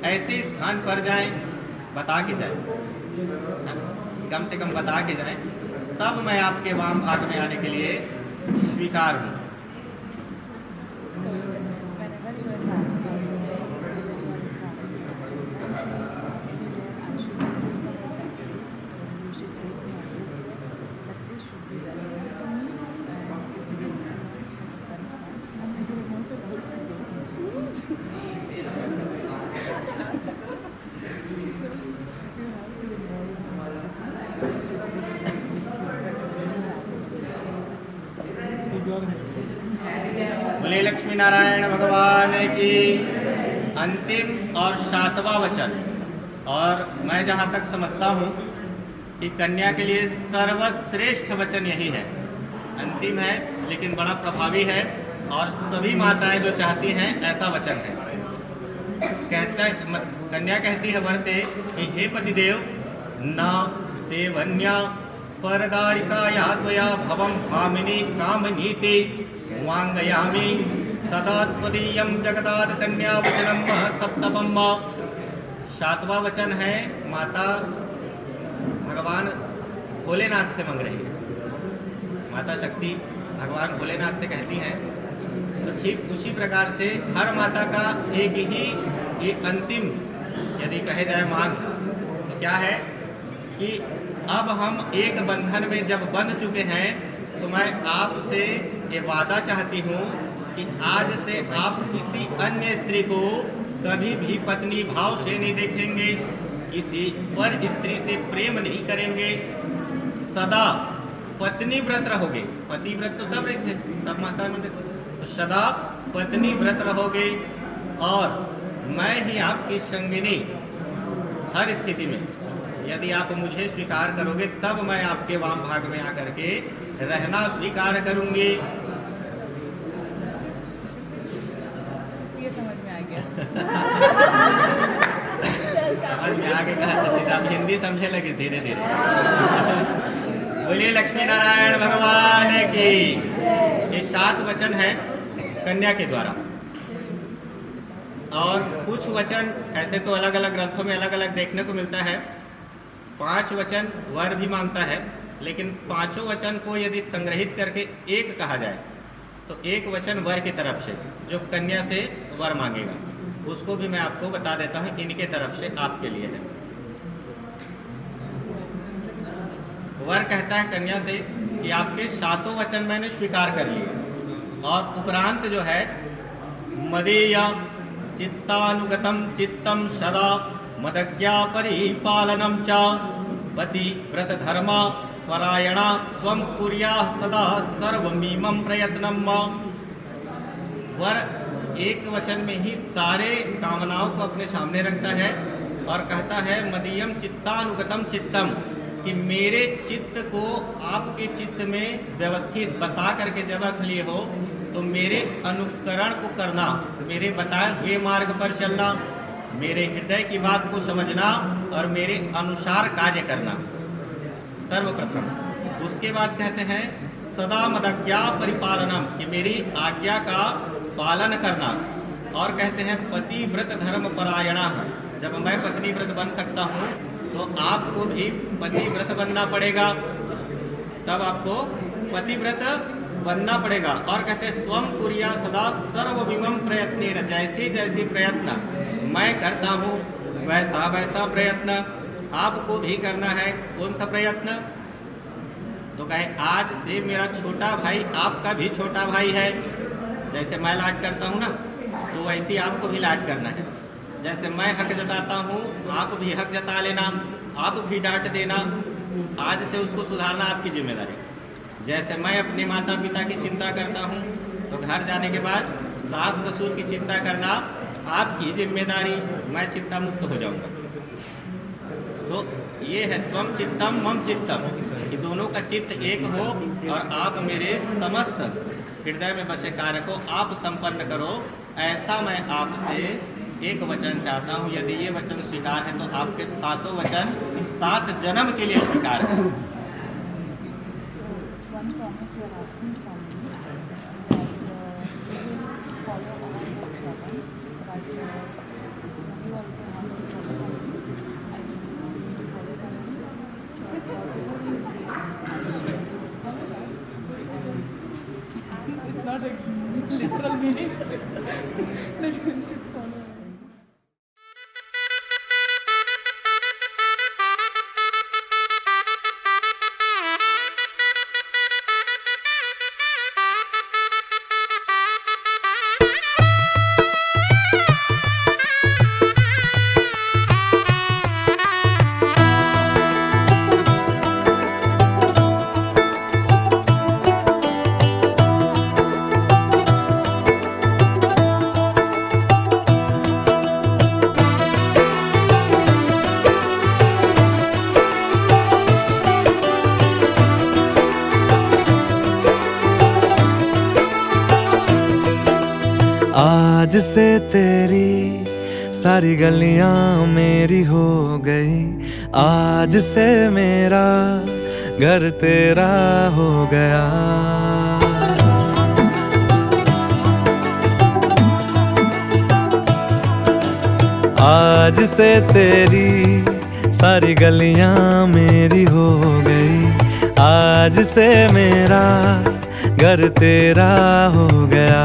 ऐसे स्थान पर जाएं, बता के जाएं, कम से कम बता के जाएं, तब मैं आपके वाम भाग में आने के लिए स्वीकार हूँ। बोले लक्ष्मी नारायण भगवान की। अंतिम और 7वां वचन, और मैं जहाँ तक समझता हूँ कि कन्या के लिए सर्वश्रेष्ठ वचन यही है। अंतिम है लेकिन बड़ा प्रभावी है और सभी माताएं जो चाहती हैं ऐसा वचन है। कन्या कहती है वर से, हे पतिदेव न सेवन्या परदारिकाया त्वया भवं भामिनी कामनीति वांगयामि तदा त्वदीयं जगदाद कन्या वचनम सप्तमं। 7वां वचन है, माता भगवान भोलेनाथ से मांग रही है। माता शक्ति भगवान भोलेनाथ से कहती हैं तो ठीक उसी प्रकार से हर माता का एक अंतिम यदि कहे जाए मांग तो क्या है कि अब हम एक बंधन में जब बंध चुके हैं तो मैं आपसे ये वादा चाहती हूँ कि आज से आप किसी अन्य स्त्री को कभी भी पत्नी भाव से नहीं देखेंगे, किसी पर स्त्री से प्रेम नहीं करेंगे, सदा पत्नी व्रत रहोगे। पति व्रत तो सब रहते, सब माता में तो सदा पत्नी व्रत रहोगे और मैं ही आपकी संगिनी हर स्थिति में। यदि आप मुझे स्वीकार करोगे तब मैं आपके वाम भाग में आकर के रहना स्वीकार करूंगी। ये समझ में आ गया। समझ में आगे कहा तो सीधा हिंदी समझे लगे धीरे धीरे। बोलिए लक्ष्मी नारायण भगवान की। ये 7 वचन है कन्या के द्वारा और कुछ वचन ऐसे तो अलग अलग ग्रंथों में अलग अलग देखने को मिलता है। 5 वचन वर भी मांगता है, लेकिन 5 वचन को यदि संग्रहित करके एक कहा जाए तो एक वचन वर की तरफ से जो कन्या से वर मांगेगा उसको भी मैं आपको बता देता हूँ, इनके तरफ से आपके लिए है। वर कहता है कन्या से कि आपके 7 वचन मैंने स्वीकार कर लिए और उपरांत जो है मदीय चित्तानुगतम चित्तम सदा मदज्ञा परिपालनम च पति व्रत धर्म परायणा त्वम कुर्या सदा सर्वमीमं प्रयत्नम। वर एक वचन में ही सारे कामनाओं को अपने सामने रखता है और कहता है मदीयम चित्तानुगतम चित्तम, कि मेरे चित्त को आपके चित्त में व्यवस्थित बसा करके जब रख लिए हो तो मेरे अनुकरण को करना, मेरे बताए हुए मार्ग पर चलना, मेरे हृदय की बात को समझना और मेरे अनुसार कार्य करना सर्वप्रथम। उसके बाद कहते हैं सदा मदज्ञा परिपालनम, कि मेरी आज्ञा का पालन करना। और कहते हैं पति व्रत धर्म परायणा, जब मैं पत्नी व्रत बन सकता हूँ तो आपको भी पति व्रत बनना पड़ेगा, तब आपको पति व्रत बनना पड़ेगा। और कहते हैं त्वम कुर्या सदा सर्वमिमं प्रयत्नेन, जैसे जैसे प्रयत्न मैं करता हूँ वैसा वैसा प्रयत्न आपको भी करना है। कौन सा प्रयत्न? तो कहे आज से मेरा छोटा भाई आपका भी छोटा भाई है। जैसे मैं लाड करता हूँ ना, तो वैसे ही आपको भी लाड करना है। जैसे मैं हक जताता हूँ आप भी हक जता लेना, आप भी डांट देना। आज से उसको सुधारना आपकी जिम्मेदारी। जैसे मैं अपने माता पिता की चिंता करता हूँ तो घर जाने के बाद सास ससुर की चिंता करना आपकी जिम्मेदारी, मैं चिंता मुक्त हो जाऊंगा। तो ये है त्वम चित्तम मम चित्तम, कि दोनों का चित्त एक हो और आप मेरे समस्त हृदय में बसे कार्य को आप संपन्न करो। ऐसा मैं आपसे एक वचन चाहता हूँ। यदि ये वचन स्वीकार है तो आपके 7 वचन 7 जन्म के लिए स्वीकार है। One promise you are asking from me that you will follow all your program, but you also have to follow something. I will follow something. So whatever you say, I should follow that. It's not a literal meaning that you should follow. आज से तेरी सारी गलियां मेरी हो गई, आज से मेरा घर तेरा हो गया। आज से तेरी सारी गलियां मेरी हो गई, आज से मेरा घर तेरा हो गया।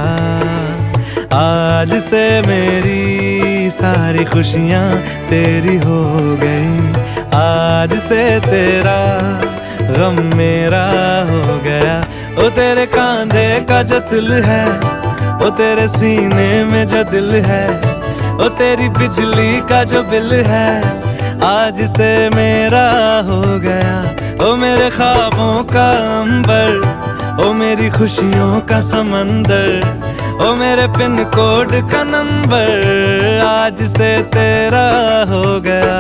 आज से मेरी सारी खुशियाँ तेरी हो गई। आज से तेरा गम मेरा हो गया। ओ तेरे कांधे का जो दिल है, ओ तेरे सीने में जो दिल है, ओ तेरी बिजली का जो बिल है, आज से मेरा हो गया। ओ मेरे ख्वाबों का अंबर, ओ मेरी खुशियों का समंदर, ओ मेरे पिन कोड का नंबर, आज से तेरा हो गया।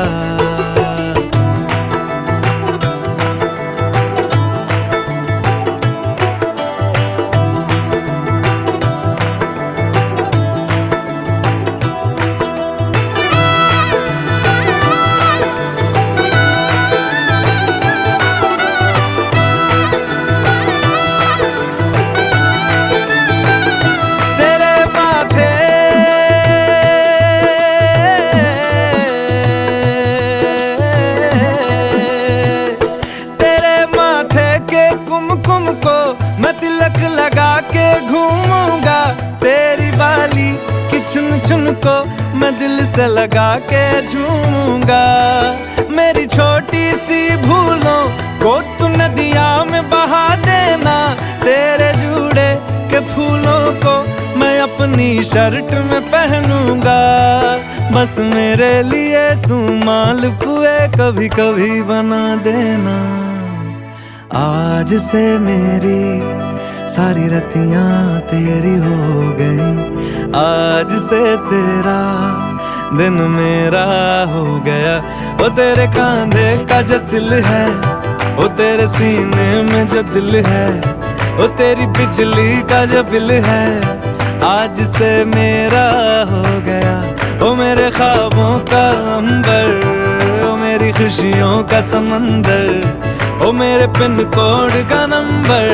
लगा के घूमूंगा तेरी बाली की चुन चुन को मैं दिल से लगा के झूमूंगा। मेरी छोटी सी भूलों को तू नदिया में बहा देना। तेरे जूड़े के फूलों को मैं अपनी शर्ट में पहनूंगा। बस मेरे लिए तू मालपुए कभी कभी बना देना। आज से मेरी सारी रतियाँ तेरी हो गई। आज से तेरा दिन मेरा हो गया। ओ तेरे कांधे का जो दिल है, ओ तेरे सीने में जो दिल है, ओ तेरी बिजली का जो बिल है, आज से मेरा हो गया। ओ मेरे ख्वाबों का अंबर, ओ मेरी खुशियों का समंदर, ओ मेरे पिन कोड का नंबर,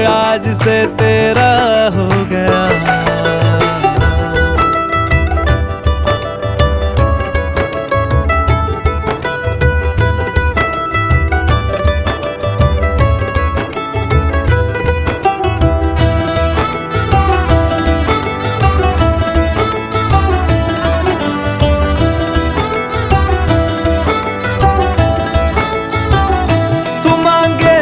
आज से तेरा हो गया।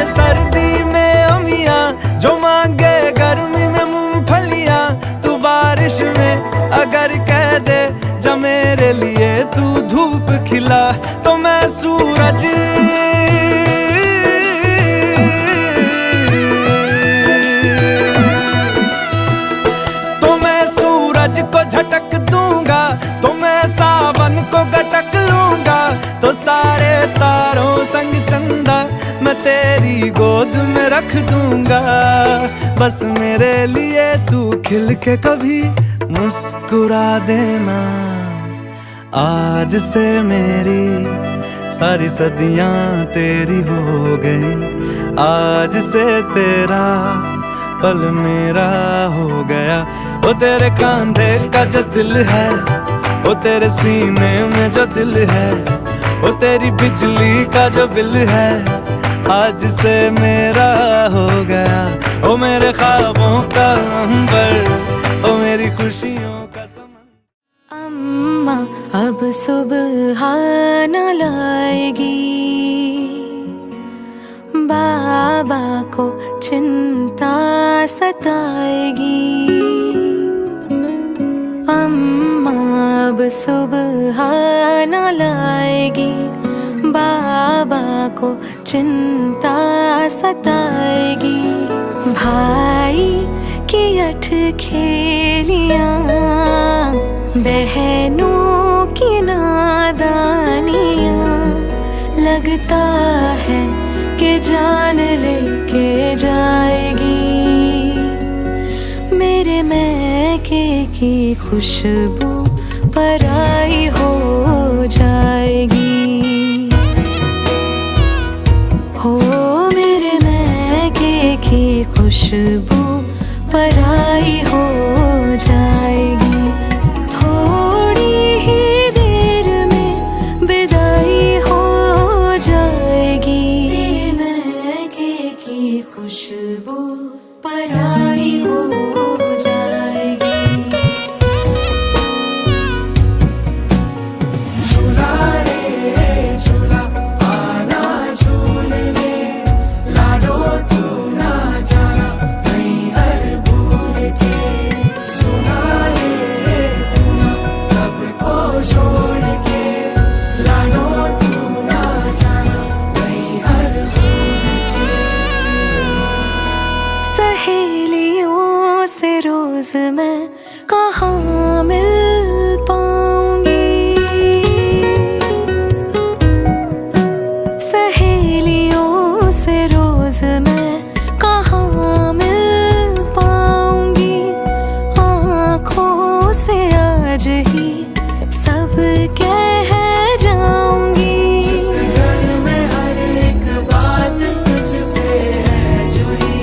सर्दी में अमियाँ जो मांगे गर्मी में मूंगफलियाँ, तू बारिश में अगर कह दे जब मेरे लिए तू धूप खिला, तो मैं सूरज को झटक दूंगा, तो मैं सावन को गटक लूंगा, तो सारे तारों संग चंदा मैं तेरी गोद में रख दूंगा। बस मेरे लिए तू खिल के कभी मुस्कुरा देना। आज से मेरी सारी सदियां तेरी हो गई। आज से तेरा पल मेरा हो गया। ओ तेरे कांधे का जो दिल है, ओ तेरे सीने में जो दिल है, ओ तेरी बिजली का जो बिल है, आज से मेरा हो गया। ओ मेरे ख्वाबों का अंबर, ओ मेरी खुशियों का समंदर। अम्मा अब सुबह न लाएगी, बाबा को चिंता सताएगी। अम्मा अब सुबह न लाएगी, बाबा को चिंता सताएगी। भाई की अठ खेलियाँ, बहनों की नादानियाँ, लगता है कि जान लेके जाएगी। मेरे मैके की खुशबू पराई हो जाएगी। हो मेरे मैके की खुशबू पराई हो जाएगी। थोड़ी ही देर में विदाई हो जाएगी। मेरे मैके की खुशबू पराई हो जाएगी। झूला रे झूला आना झूलने, लाडो तू ना जाना कहीं हर भूल के। सुना रे सुना सबको छोड़ के, लाडो तू ना जाना कहीं हर भूल के। सहेलियों से रोज मैं कहाँ मिल पाऊंगी, सहेलियों से रोज मैं कहाँ मिल पाऊंगी। आँखों से आज ही सब कह जाऊंगी। जिस घर में हर एक बात तुझसे है जुड़ी,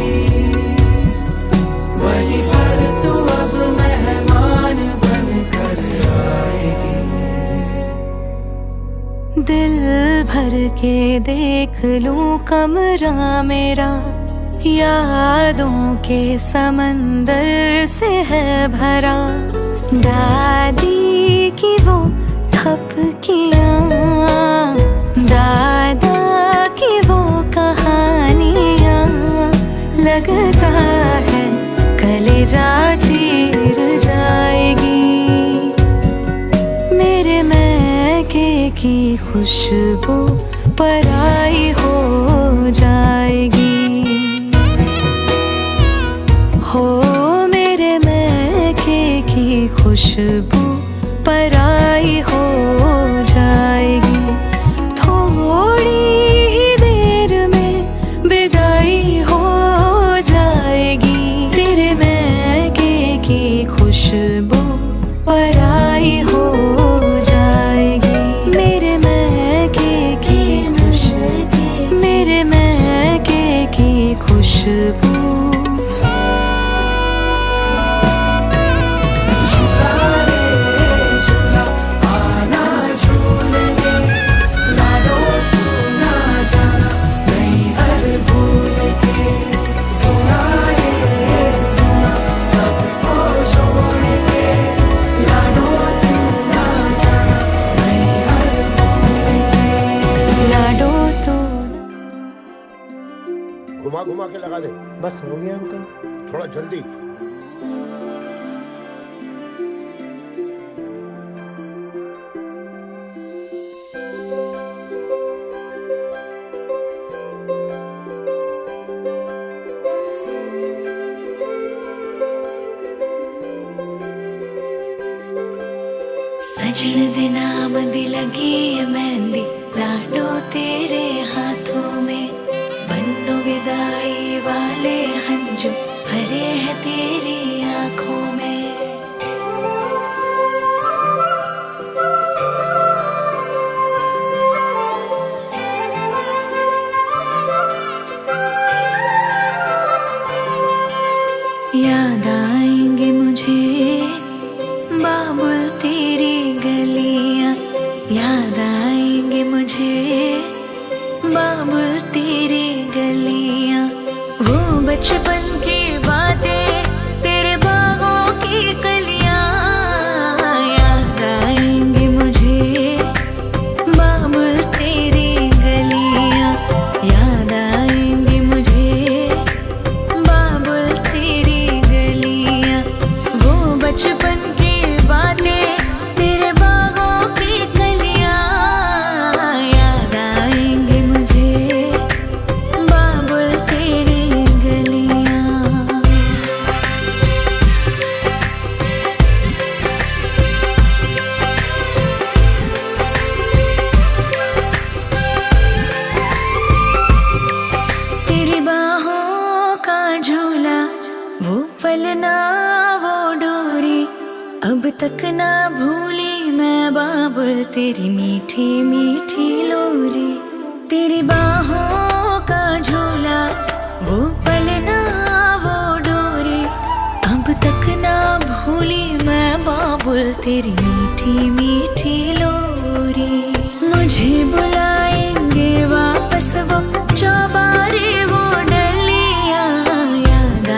वहीं पर तू अब मेहमान बनकर आएगी। दिल भर के देख लूं कमरा मेरा, यादों के समंदर से है भरा। दादी की वो थपकियाँ, दादा की वो कहानियाँ, लगता है कलेजा चीर जाएगी। मेरे मैके की खुशबू पराई हो जाएगी। हो मेरे मैके की खुशबू पराई हो जाएगी। थोड़ी ही देर में विदाई हो जाएगी। तेरे मैके की खुशबू पराई हो जाएगी। मेरे मैके की खुशबू, मेरे मैके की खुशबू। झूला रे झूला आना झूलने, लाडो तू ना जाना कहीं हर भूल के। सुना रे सुना सबको छोड़ के, लाडो तू ना जाना कहीं हर भूल के। लाडो तो घुमा घुमा के लगा दे। बस हो गया अंकल। थोड़ा जल्दी। सजन दे नाम दी लगी है मेहंदी, लाडो तेरे हाथों में। बन्नो विदाई वाले हंजू भरे हैं तेरी आंखों में। याद आएंगे मुझे बाबुल तेरी गलियां, याद आएंगे मुझे बाबुल तेरी गलियां। वो बचपन की बातें तेरे बागों की कलियां, याद आएंगे मुझे बाबुल तेरी गलियां। याद आएंगे मुझे बाबुल तेरी गलियां। वो बचपन की बातें तेरे बागों की कलियां, याद आएंगे मुझे बाबुल तेरी गलियां। तेरी बाहों का झूला, वो पलना वो डोरी, अब तक ना भूली मैं बाबुल तेरी मीठी मीठी लोरी। तेरी बाहों का झूला, वो पलना वो डोरी, अब तक ना भूली मैं बाबुल तेरी मीठी मीठी लोरी। मुझे बुलाएंगे वापस वो चौबारे वो डलियां, याद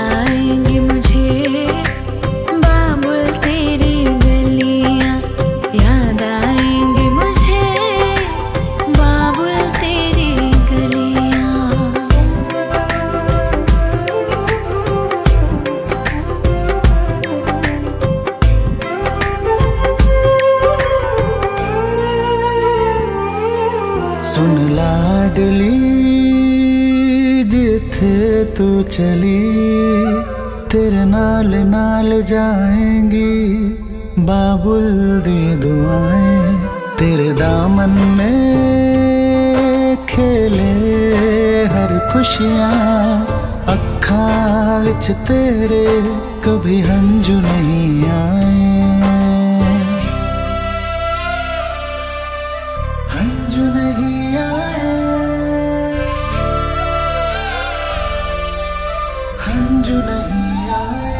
जिथे तू चली तेरे नाल नाल जाएंगी बाबुल दी दुआएं तेरे दामन में खेले हर खुशियाँ अखां विच तेरे कभी हंजू नहीं आए हंजू नहीं आए हंजू नहीं आए